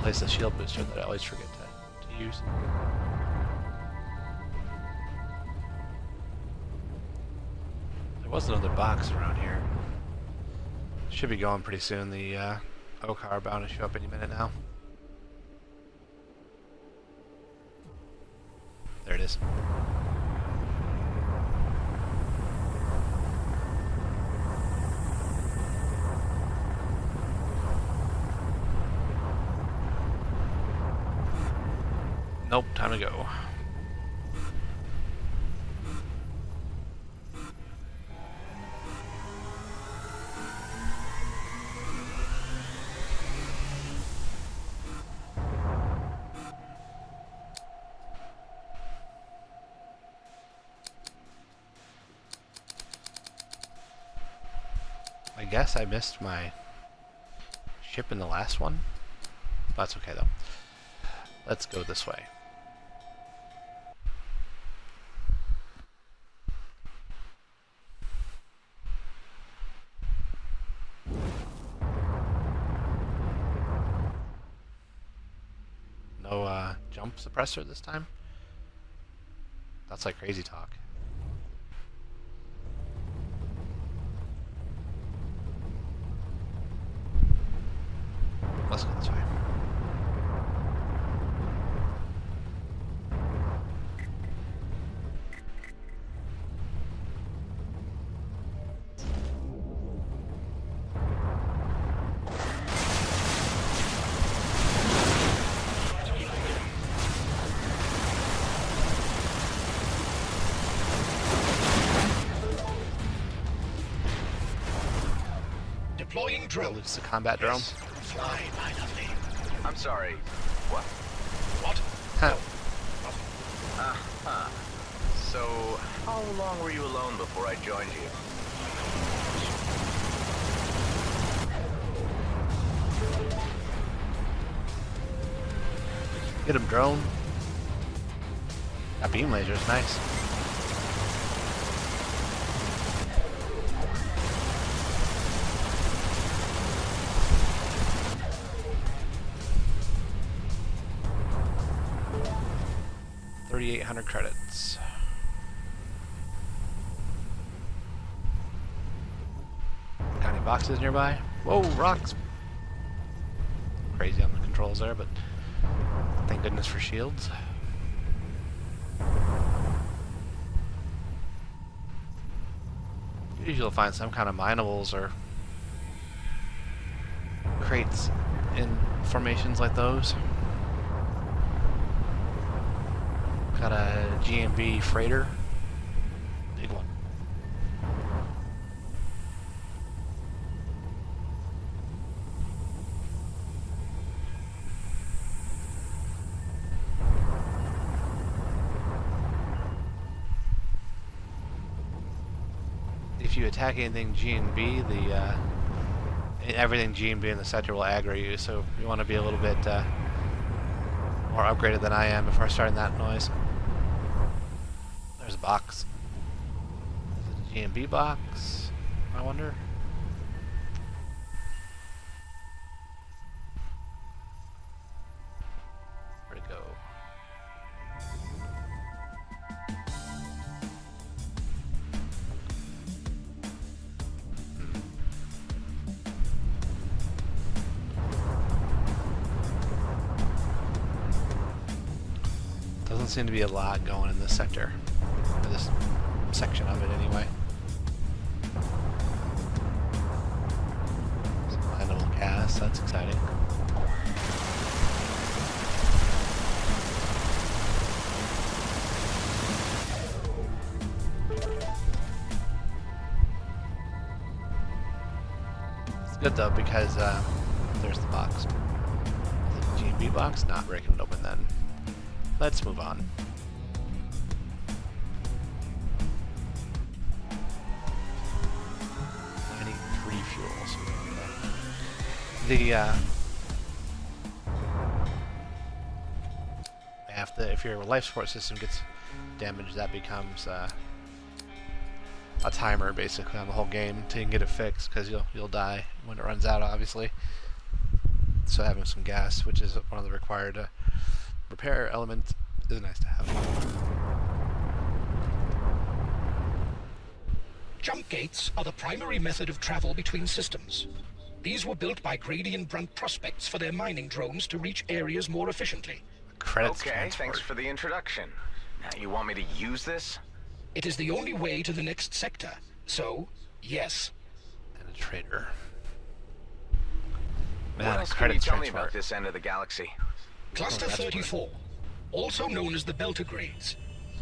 replace the shield booster that I always forget to use. There was another box around here. Should be going pretty soon. The OCAR bound to show up any minute now. There it is. Nope, time to go. I guess I missed my ship in the last one. That's okay though. Let's go this way. No jump suppressor this time? That's like crazy talk. Let's go this way. Deploying drone. It's a combat drone. Yes. Fly, my lovely. I'm sorry. What? What? Huh. So, how long were you alone before I joined you? Get him, drone. That beam laser is nice. $3,800 credits. Got any boxes nearby? Whoa, rocks! Crazy on the controls there, but thank goodness for shields. Usually you'll find some kind of minables or crates in formations like those. Got a GMB freighter. Big one. If you attack anything GMB, everything GMB in the sector will aggro you, so you want to be a little bit more upgraded than I am before starting that noise. There's a box. Is it a GMB box? I wonder. Where'd it go? Doesn't seem to be a lot going in this sector. Or this section of it, anyway. Some high level cast, that's exciting. It's good though, because there's the box. The GMB box, not breaking it open then. Let's move on. Fuels. If your life support system gets damaged, that becomes a timer basically on the whole game until you can get it fixed, because you'll die when it runs out, obviously. so having some gas, which is one of the required repair elements, is nice to have. Jump gates are the primary method of travel between systems. These were built by Grady and Brunt prospects for their mining drones to reach areas more efficiently. Credits Okay, transport. thanks for the introduction. Now you want me to use this? It is the only way to the next sector, so, yes. And a trader. Man, What a else can you credits tell me transport. about this end of the galaxy? Cluster that's 34, also known as the Beltagrades.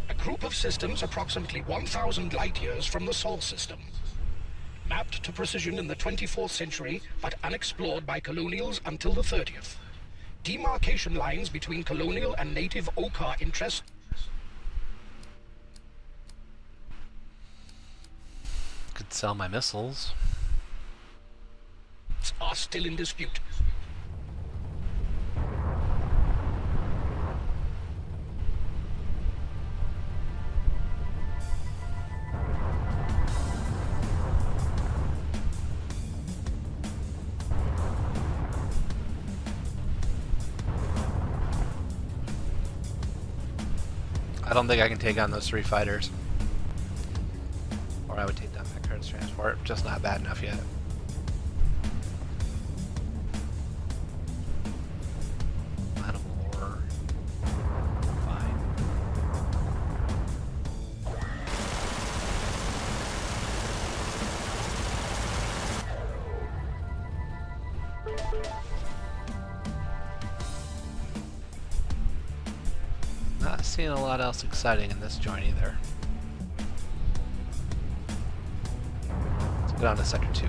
A group of systems approximately 1,000 light-years from the Sol system. Mapped to precision in the 24th century, but unexplored by colonials until the 30th. Demarcation lines between colonial and native Okar interests Could sell my missiles. are still in dispute. I don't think I can take on those 3 fighters. Or I would take down that credits transport, just not bad enough yet. Line of war. Fine. Not seeing a lot else exciting in this joint either. Let's go down to Sector 2.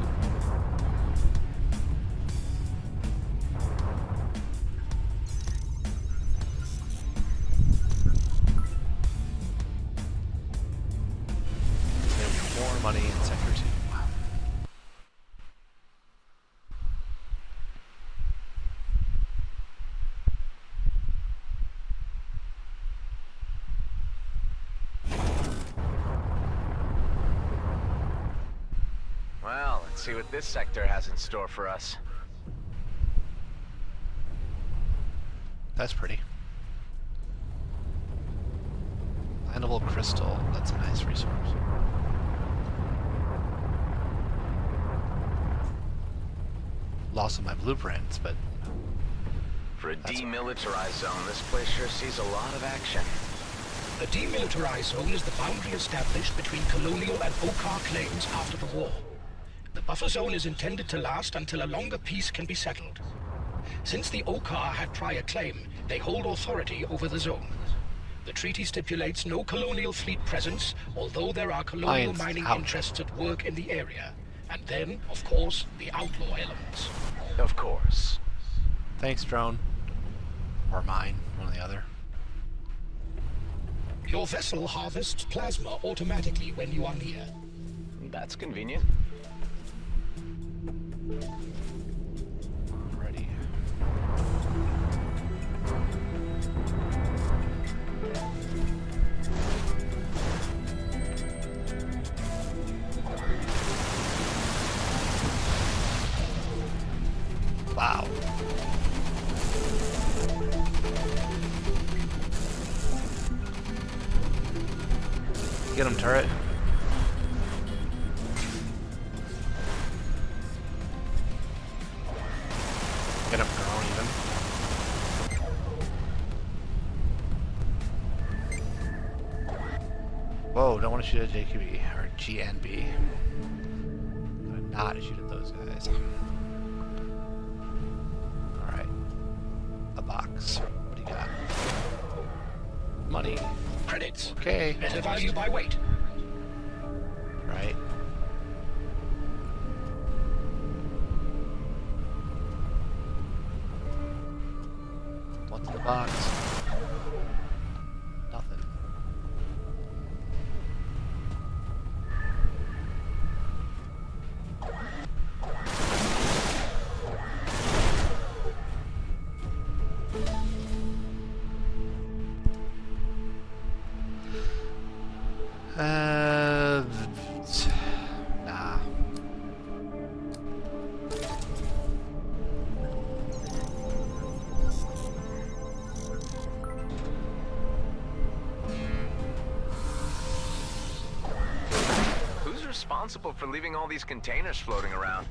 There's more money in Sector 2. Well, let's see what this sector has in store for us. That's pretty. Landable crystal. That's a nice resource. Lost of my blueprints, but For a That's demilitarized zone, this place sure sees a lot of action. The demilitarized zone is the boundary established between colonial and Okar claims after the war. The buffer zone is intended to last until a longer peace can be settled. Since the Okar had prior claim, they hold authority over the zone. The treaty stipulates no colonial fleet presence, although there are colonial Lion's mining out. interests at work in the area. And then, of course, the outlaw elements. Of course. thanks, drone. Or mine, one or the other. Your vessel harvests plasma automatically when you are near. That's convenient. Alrighty. Wow. Get him, turret. Get him, drone, even. Whoa, don't want to shoot at JQB or GNB. I'm not shoot at those guys. Alright. A box. What do you got? Money. Credits. Okay. Better value by weight. Right. What's in the box? Nothing. Nah. responsible for leaving all these containers floating around?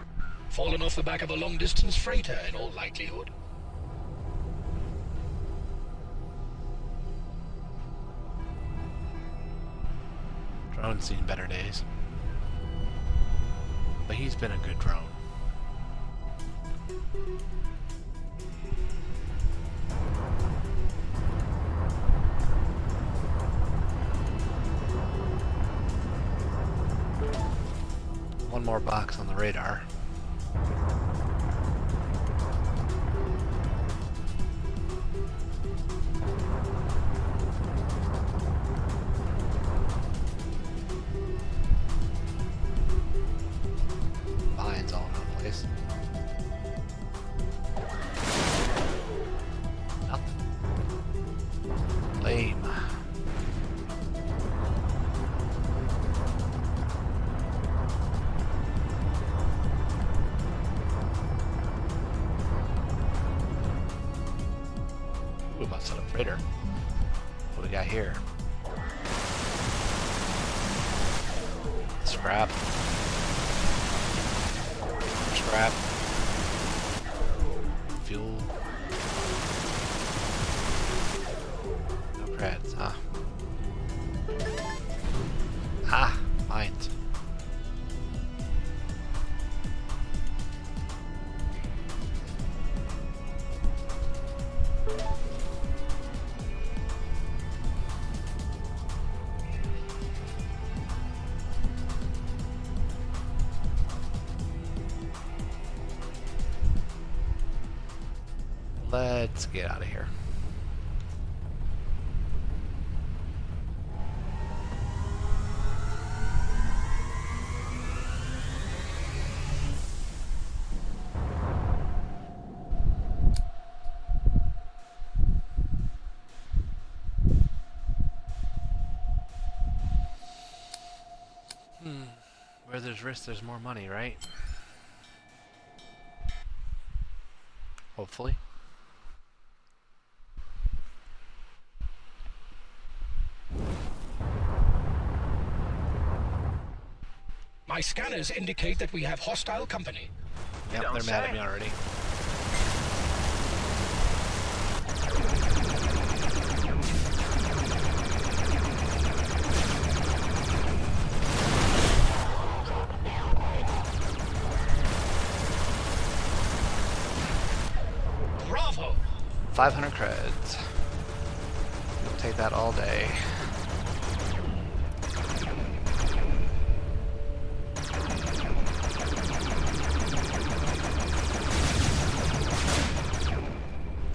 Fallen off the back of a long-distance freighter, in all likelihood. Drone's seen better days. But he's been a good drone. One more box on the radar. Vines all over the place. Nothing. Lame. Ooh, about to set up freighter. What do we got here? Scrap. Scrap. Fuel. No creds, huh? Ah, mines. Let's get out of here. Where there's risk, there's more money, right? Hopefully. My scanners indicate that we have hostile company. Yep, don't they're mad at say. me already. Bravo! 500 creds. We'll take that all day.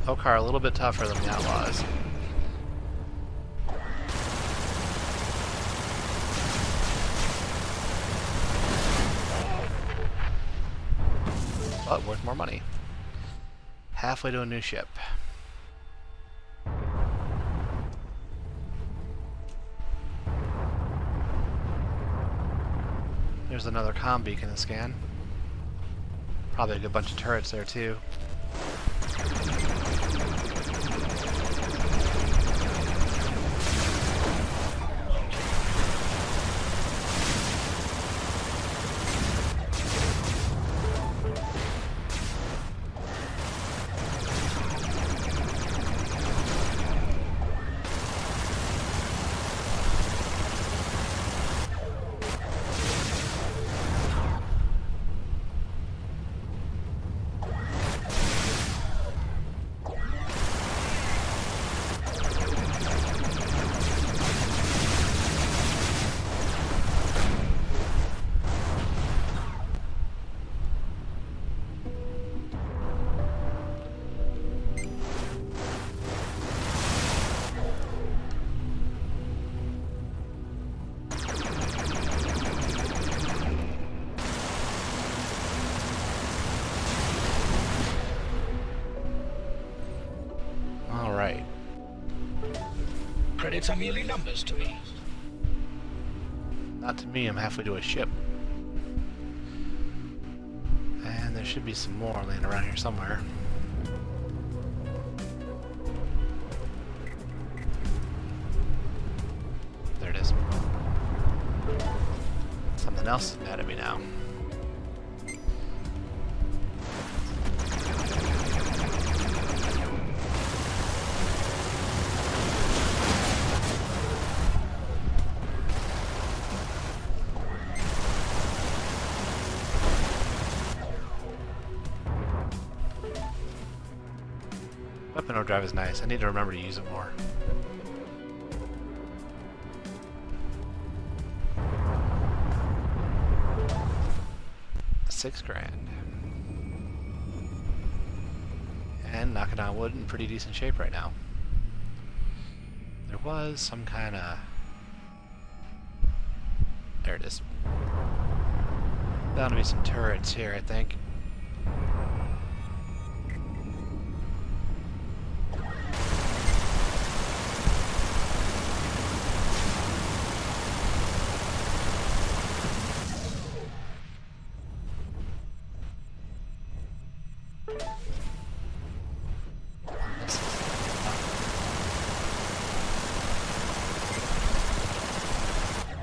Okar a little bit tougher than the Outlaws. But worth more money. Halfway to a new ship. There's another comm beacon to scan. Probably a good bunch of turrets there too. Credits are merely numbers to me. Not to me, I'm halfway to a ship. And there should be some more laying around here somewhere. There it is. Something Something else is mad at me now. Weapon overdrive is nice. I need to remember to use it more. $6,000. And knocking on wood in pretty decent shape right now. There was some kind of... There it is. Bound to be some turrets here, I think.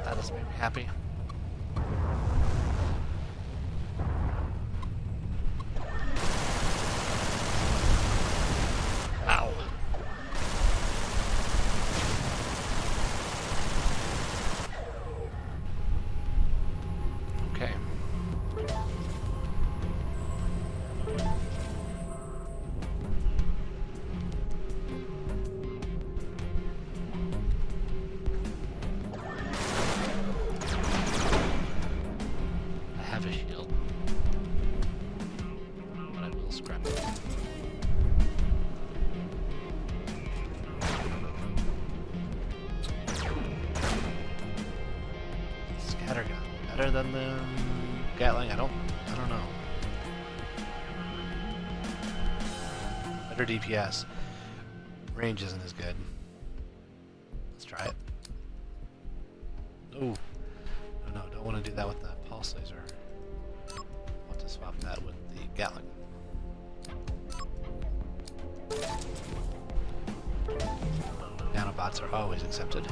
That doesn't make me happy. Ow. Okay. I have a shield, but I will scrap it. Scattergun better than the Gatling? I don't know. Better DPS. Range isn't as good. Let's try it. Ooh. No, don't want to do that with the pulse laser. I want to swap that with the Gatling. Nanobots are always accepted.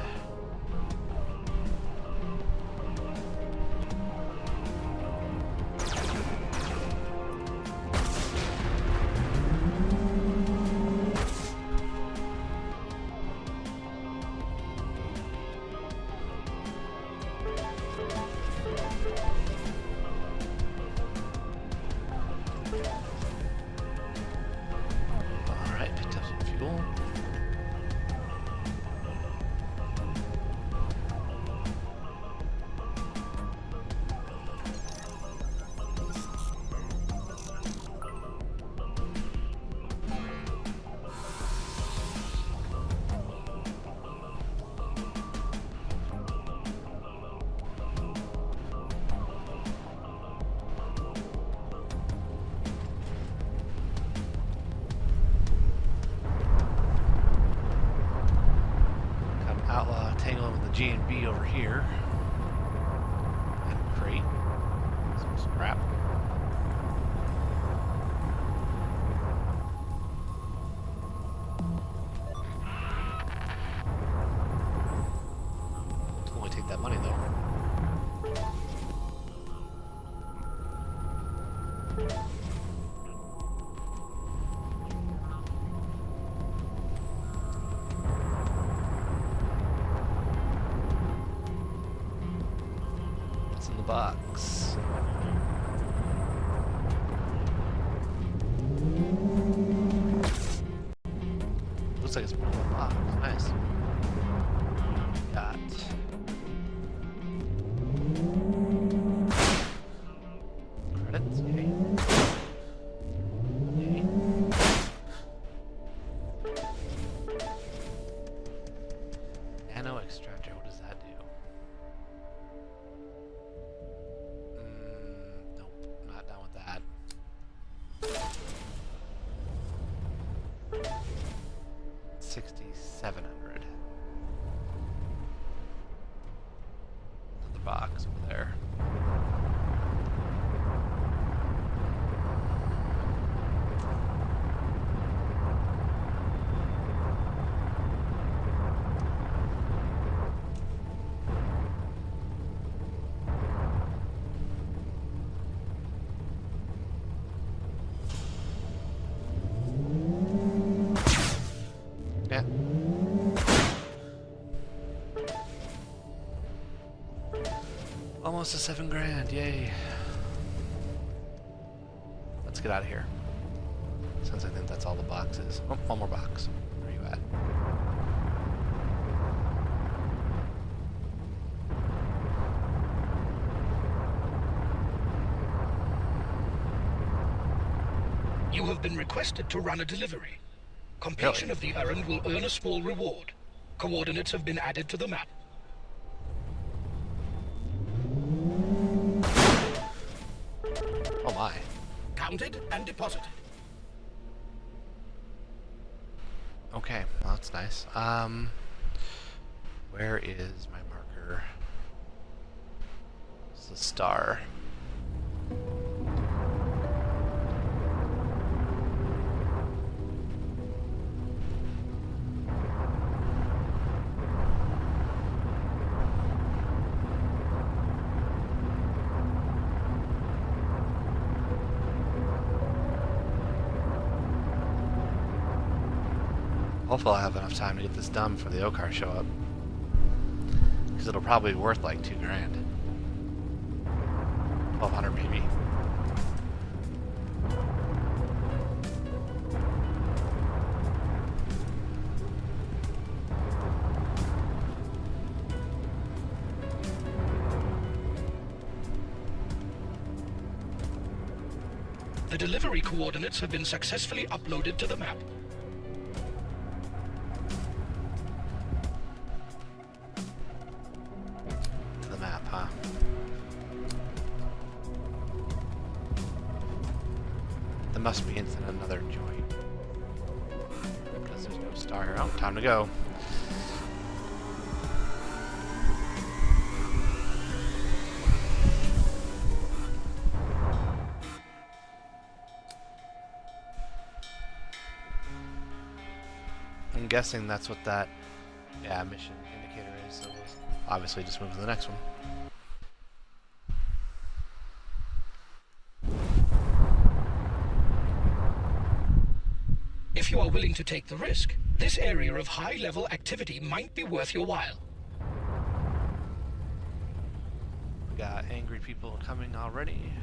Alright, picked up some fuel. Outlaw tangling with the G&B over here. And a crate. Some scrap. Only take that money though. What's in the box? Looks like it's more than a box. Nice. Got credits. Yay. Yay. Nano extractor. What does that do? Nope, not down with that. $6,700. Another box over there. Almost to 7 grand, yay. Let's get out of here. Since I think that's all the boxes. Oh, one more box. Where are you at? You have been requested to run a delivery. Completion of the errand will earn a small reward. Coordinates have been added to the map. Oh my. Counted and deposited. Okay, well that's nice. Where is my marker? It's the star. Hopefully I'll have enough time to get this done before the Okar show up. Because it'll probably be worth like 2 grand. 1,200 maybe. The delivery coordinates have been successfully uploaded to the map. Must be in another joint because there's no star here. Oh, time to go. I'm guessing that's what that mission indicator is, so we'll obviously just move to the next one. If you are willing to take the risk, this area of high-level activity might be worth your while. We got angry people coming already.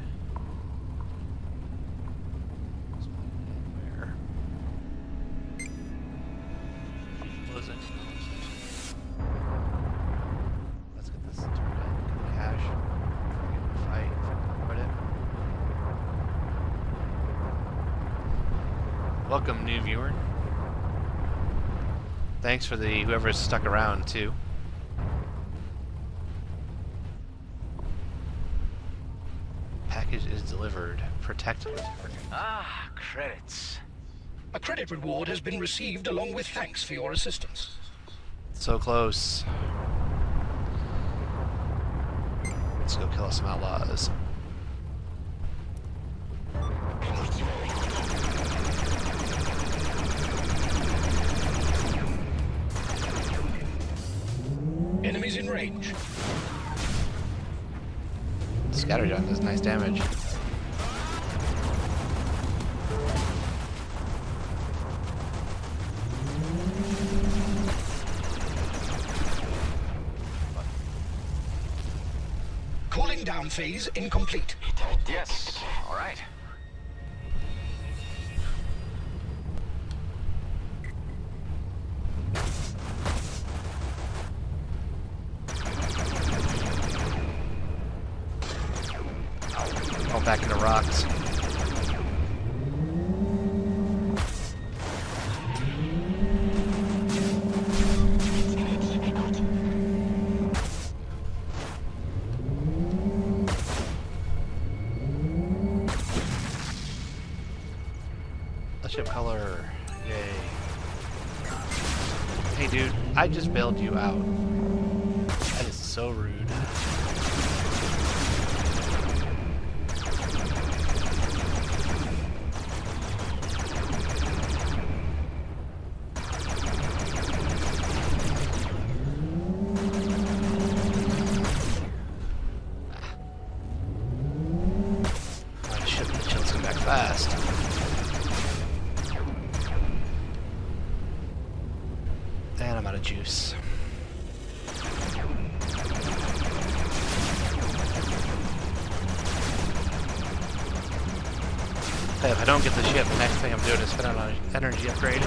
Where? Close it. Let's get this turned in. Get cash. Get in a fight. Quit it. Welcome, new viewer. Thanks for whoever's stuck around too. Package is delivered. Protect the target. Ah, credits. A credit reward has been received along with thanks for your assistance. So close. Let's go kill some outlaws. Enemies in range. Scattergun does nice damage. Cooling down phase incomplete. Yes, all right. Fall back into rocks. Ship color. Yay. Hey dude, I just bailed you out. That is so rude. My ship chills come back fast. And I'm out of juice. Okay, if I don't get the ship, the next thing I'm doing is spend on an energy upgrade.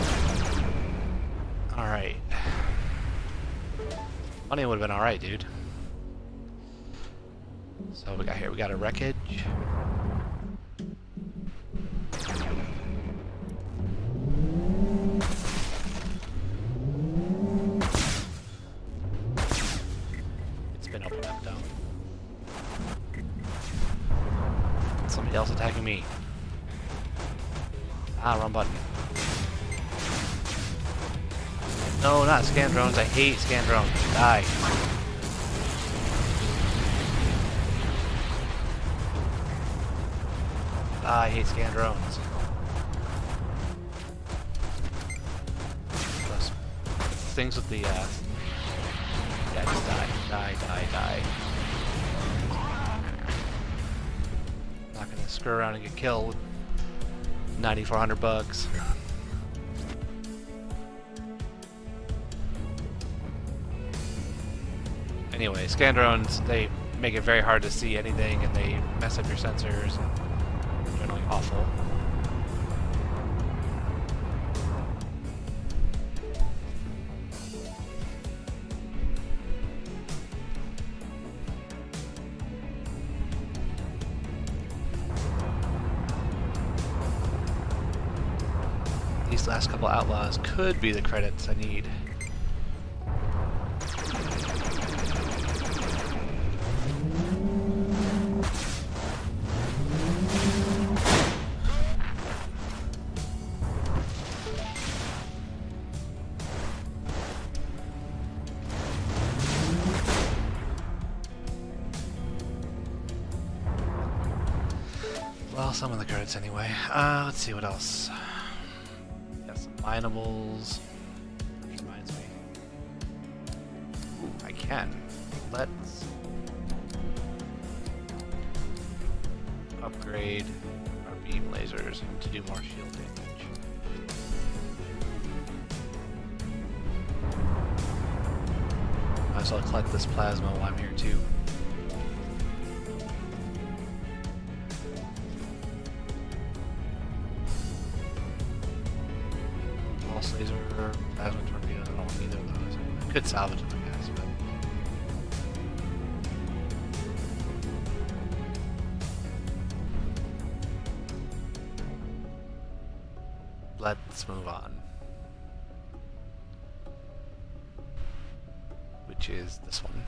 Alright. Money would have been alright, dude. So what we got here? We got a wreckage. It's been opened up, though. Somebody else attacking me. Ah, wrong button. No, not scan drones. I hate scan drones. Die. Ah, I hate scan drones. Those things with the, yeah, just die. Die, die, die. Not gonna screw around and get killed with 9,400 bugs. Anyway, scan drones, they make it very hard to see anything and they mess up your sensors and they're generally awful. These last couple outlaws could be the credits I need. Well, some of the credits anyway. Let's see what else. Got some minables. Which reminds me. Ooh, I can. Let's upgrade our beam lasers to do more shield damage. Might as well collect this plasma while I'm here too. Laser, plasma torpedoes, I don't want either of those. I could salvage them, I guess, but... Let's move on. Which is this one.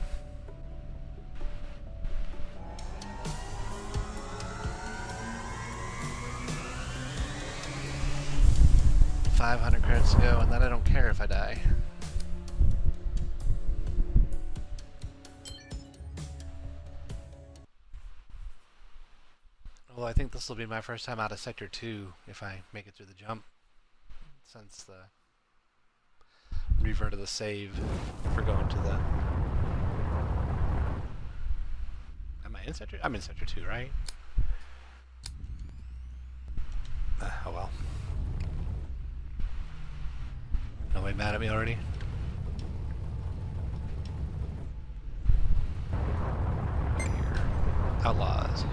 $500 credits to go, and then I don't care if I die. Well, I think this will be my first time out of Sector 2 if I make it through the jump, since the revert of the save for going to the... Am I in Sector? I'm in Sector 2, right? Oh well. Nobody mad at me already? Here. Outlaws.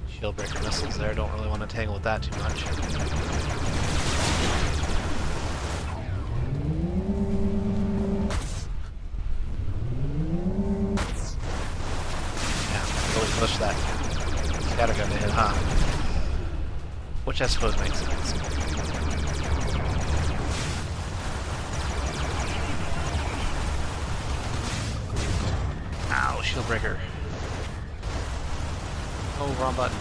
Shield breaker missiles there, don't really want to tangle with that too much. Push that scattergun to hit, huh? Which I suppose makes sense. Ow, shield breaker. Oh, wrong button.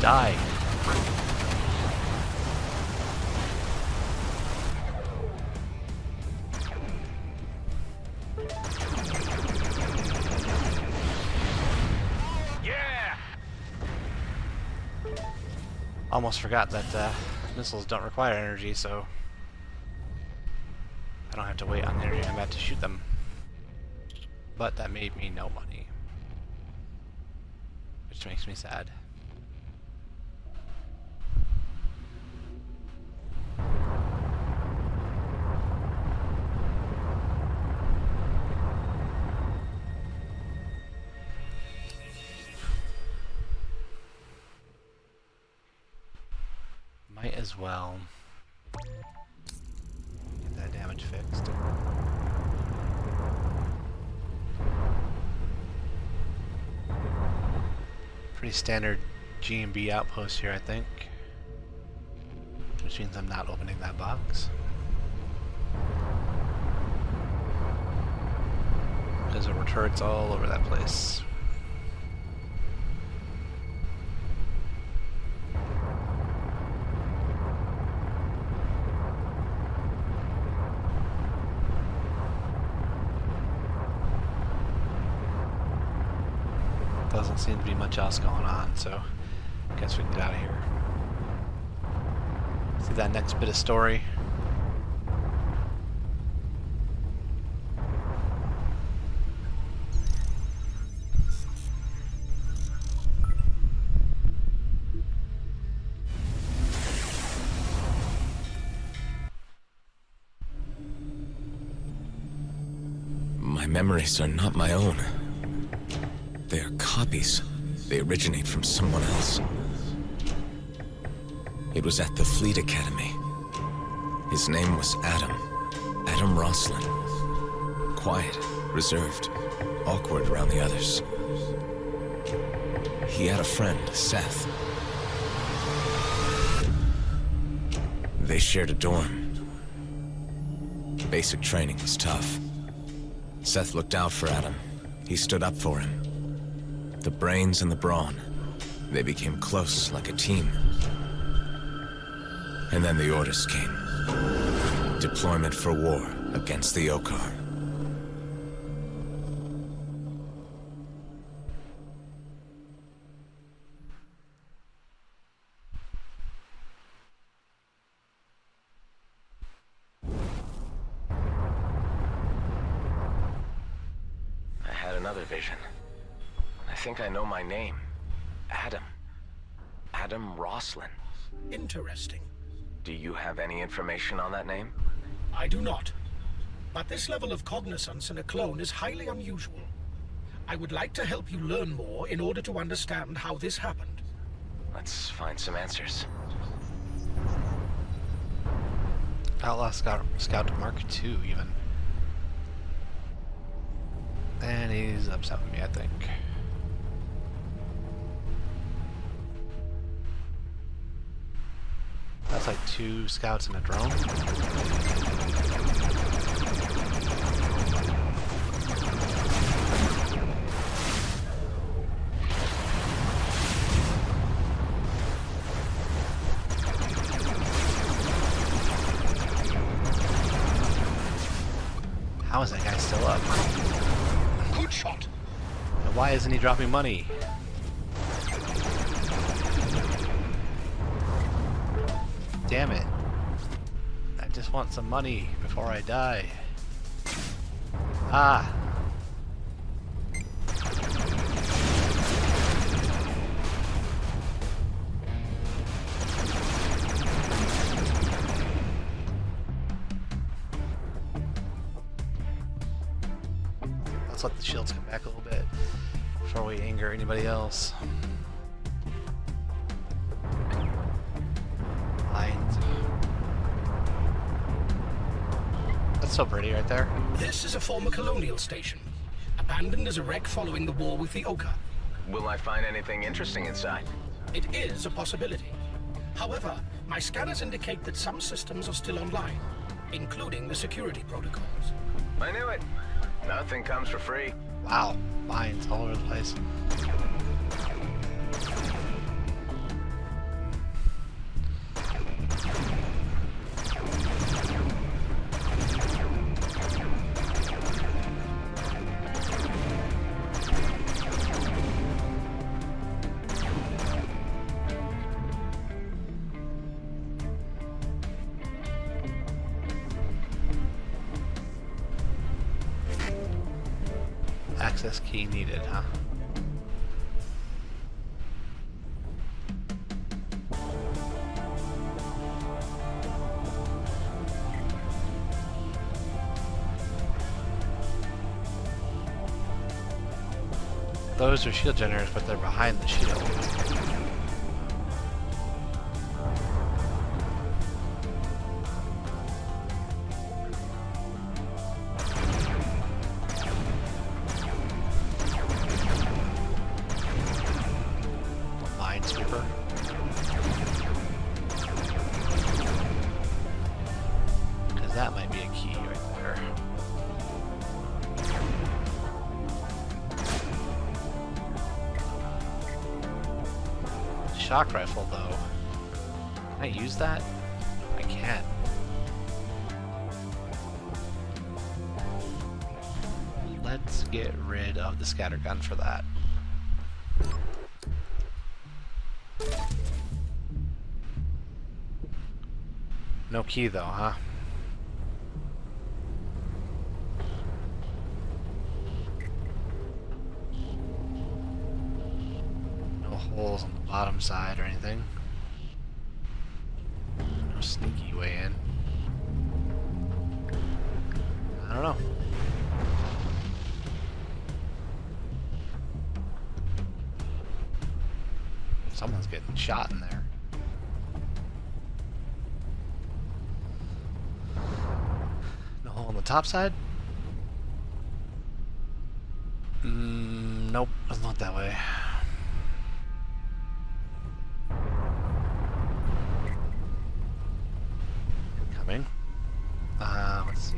Die. almost forgot that missiles don't require energy, so I don't have to wait on the energy combat to shoot them. But that made me no money, which makes me sad. Might as well get that damage fixed. Pretty standard G&B outpost here, I think. Which means I'm not opening that box. Because there were turrets all over that place. Doesn't seem to be much else going on, so I guess we can get out of here. See that next bit of story? My memories are not my own. They are copies. They originate from someone else. It was at the Fleet Academy. His name was Adam. Adam Roslin. Quiet, reserved, awkward around the others. He had a friend, Seth. They shared a dorm. Basic training was tough. Seth looked out for Adam. He stood up for him. The brains and the brawn. They became close, like a team. And then the orders came. Deployment for war against the Okar. I had another vision. I think I know my name. Adam. Adam Roslin. Interesting. Do you have any information on that name? I do not. But this level of cognizance in a clone is highly unusual. I would like to help you learn more in order to understand how this happened. Let's find some answers. Outlaw Scout Mark II, even. And he's upset with me, I think. That's like 2 scouts and a drone. How is that guy still up? Good shot. And why isn't he dropping money? Damn it. I just want some money before I die. Ah. Let's let the shields come back a little bit before we anger anybody else. That's so pretty right there. This is a former colonial station, abandoned as a wreck following the war with the Okar. Will I find anything interesting inside? It is a possibility. However, my scanners indicate that some systems are still online, including the security protocols. I knew it. Nothing comes for free. Wow, mines all over the place. access key needed, huh? Those are shield generators, but they're behind the shield. Minesweeper. Because that might be a key right there. Shock rifle, though. Can I use that? I can. Let's get rid of the scattergun for that. No key, though, huh? Holes on the bottom side or anything. No sneaky way in. I don't know. Someone's getting shot in there. No hole on the top side? Nope, doesn't look that way. Let's see.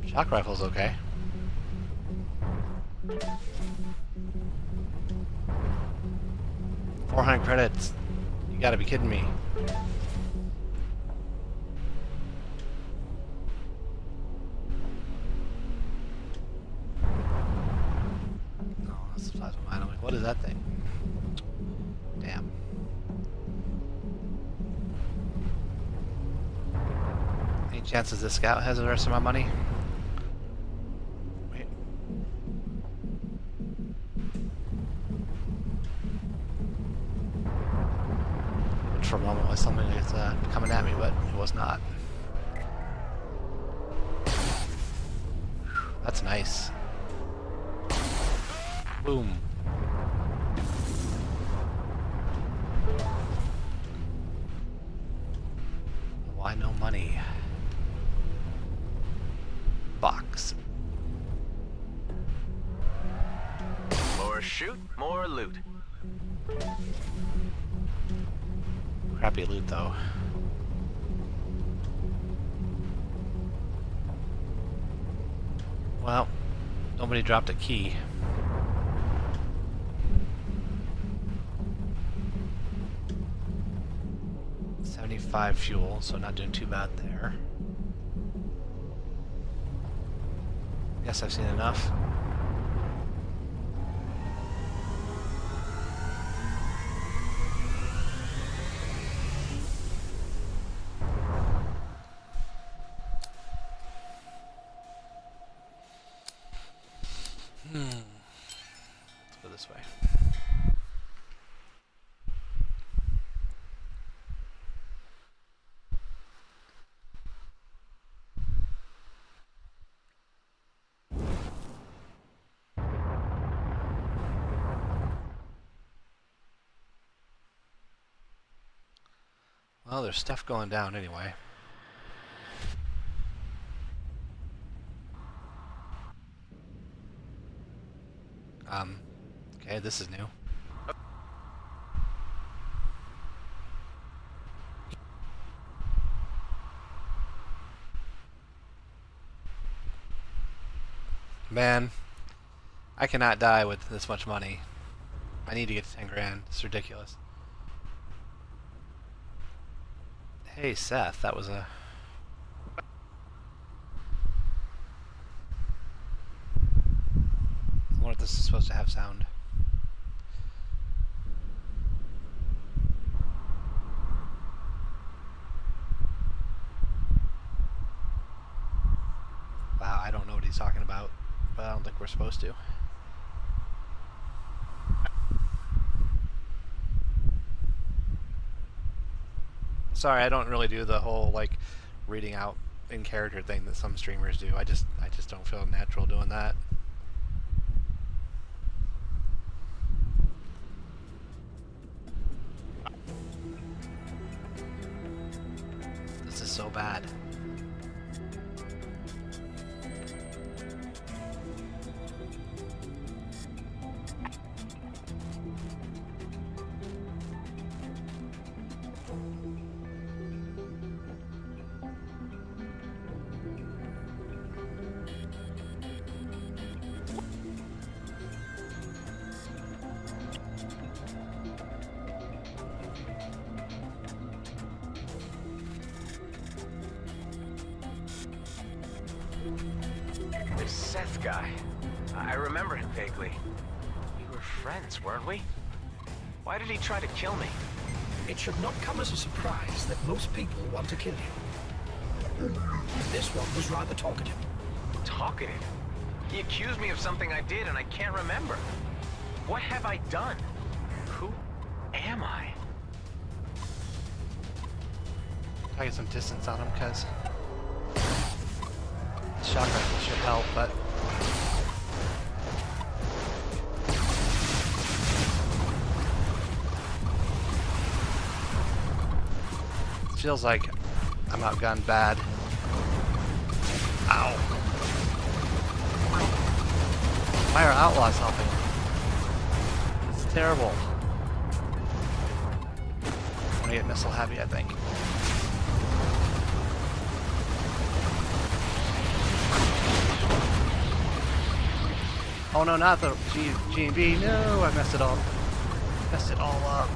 Shock rifle's okay. $400 credits. You gotta be kidding me. No, that's the plasma mine. I'm like, what is that thing? Damn. Any chances this scout has the rest of my money? Wait. For a moment was something that's coming at me, but it was not. That's nice. Boom. Why no money? Box. More shoot, more loot. Crappy loot, though. Well, nobody dropped a key. $75 fuel, so not doing too bad there. Guess I've seen enough. Let's go this way. Well, there's stuff going down anyway. Okay, this is new. Man, I cannot die with this much money. I need to get to 10 grand. It's ridiculous. Hey Seth, that was a... I wonder if this is supposed to have sound. Wow, I don't know what he's talking about, but I don't think we're supposed to. Sorry, I don't really do the whole like reading out in character thing that some streamers do. I just don't feel natural doing that. This is so bad. This Seth guy. I remember him vaguely. We were friends, weren't we? Why did he try to kill me? It should not come as a surprise that most people want to kill you. This one was rather talkative. Talkative? He accused me of something I did and I can't remember. What have I done? Who am I? I get some distance on him because shock rifle should help, but it feels like I'm outgunned bad. Ow! Why are outlaws helping? It's terrible. I'm gonna get missile heavy, I think. Oh no, not the G&B. No, I messed it all. Messed it all up.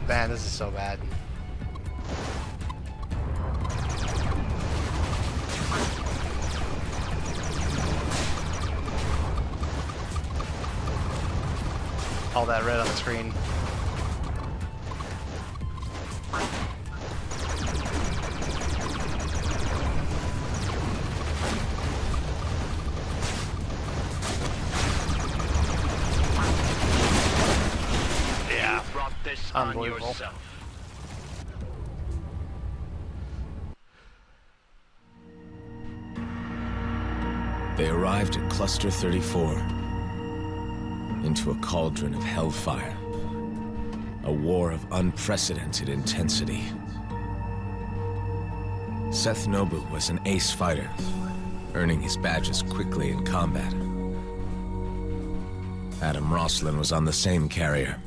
Man, this is so bad. All that red on the screen. Unbelievable. They arrived at Cluster 34, into a cauldron of hellfire, a war of unprecedented intensity. Seth Nobu was an ace fighter, earning his badges quickly in combat. Adam Roslin was on the same carrier,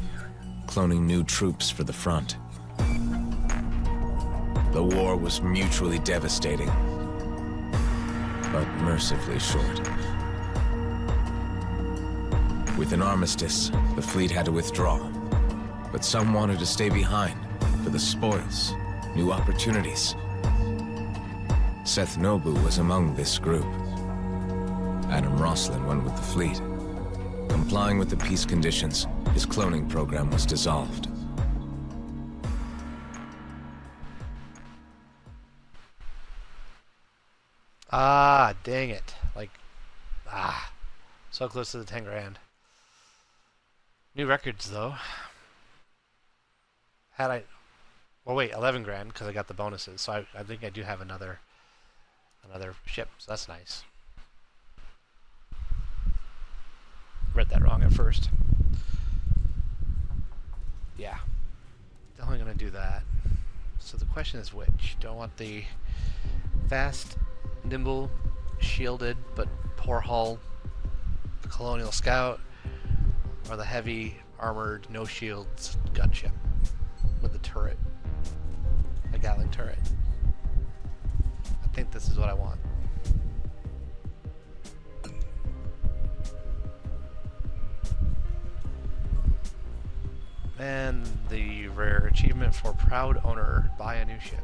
cloning new troops for the front. The war was mutually devastating, but mercifully short. With an armistice, the fleet had to withdraw, but some wanted to stay behind for the spoils, new opportunities. Seth Nobu was among this group. Adam Roslin went with the fleet. Complying with the peace conditions, his cloning program was dissolved. Ah, dang it. So close to the 10 grand. New records, though. Well, wait, 11 grand, because I got the bonuses, so I think I do have another ship, so that's nice. Read that wrong at first. Yeah. Definitely gonna do that. So the question is which? Do I want the fast, nimble, shielded, but poor hull Colonial Scout, or the heavy, armored, no shields gunship with the turret? A Gatling turret. I think this is what I want. preview rare achievement for proud owner, buy a new ship.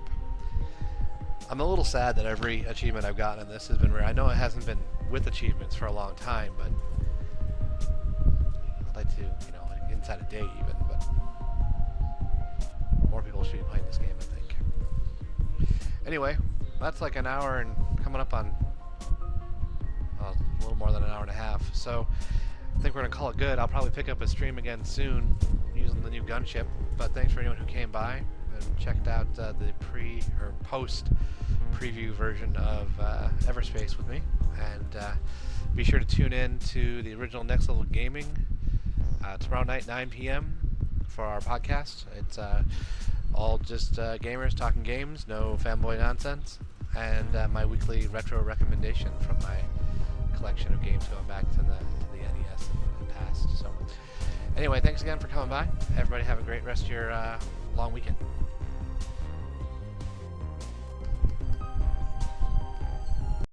I'm a little sad that every achievement I've gotten in this has been rare. I know it hasn't been with achievements for a long time, but I'd like to, you know, like inside a day even, but more people should be playing this game, I think. Anyway, that's like an hour and coming up on a little more than an hour and a half, so I think we're going to call it good. I'll probably pick up a stream again soon using the new gunship, but thanks for anyone who came by and checked out the post preview version of EverSpace with me, and be sure to tune in to the original Next Level Gaming tomorrow night 9 p.m. for our podcast. It's all just gamers talking games, no fanboy nonsense, and my weekly retro recommendation from my collection of games going back to the NES and past. So anyway, thanks again for coming by. Everybody have a great rest of your long weekend.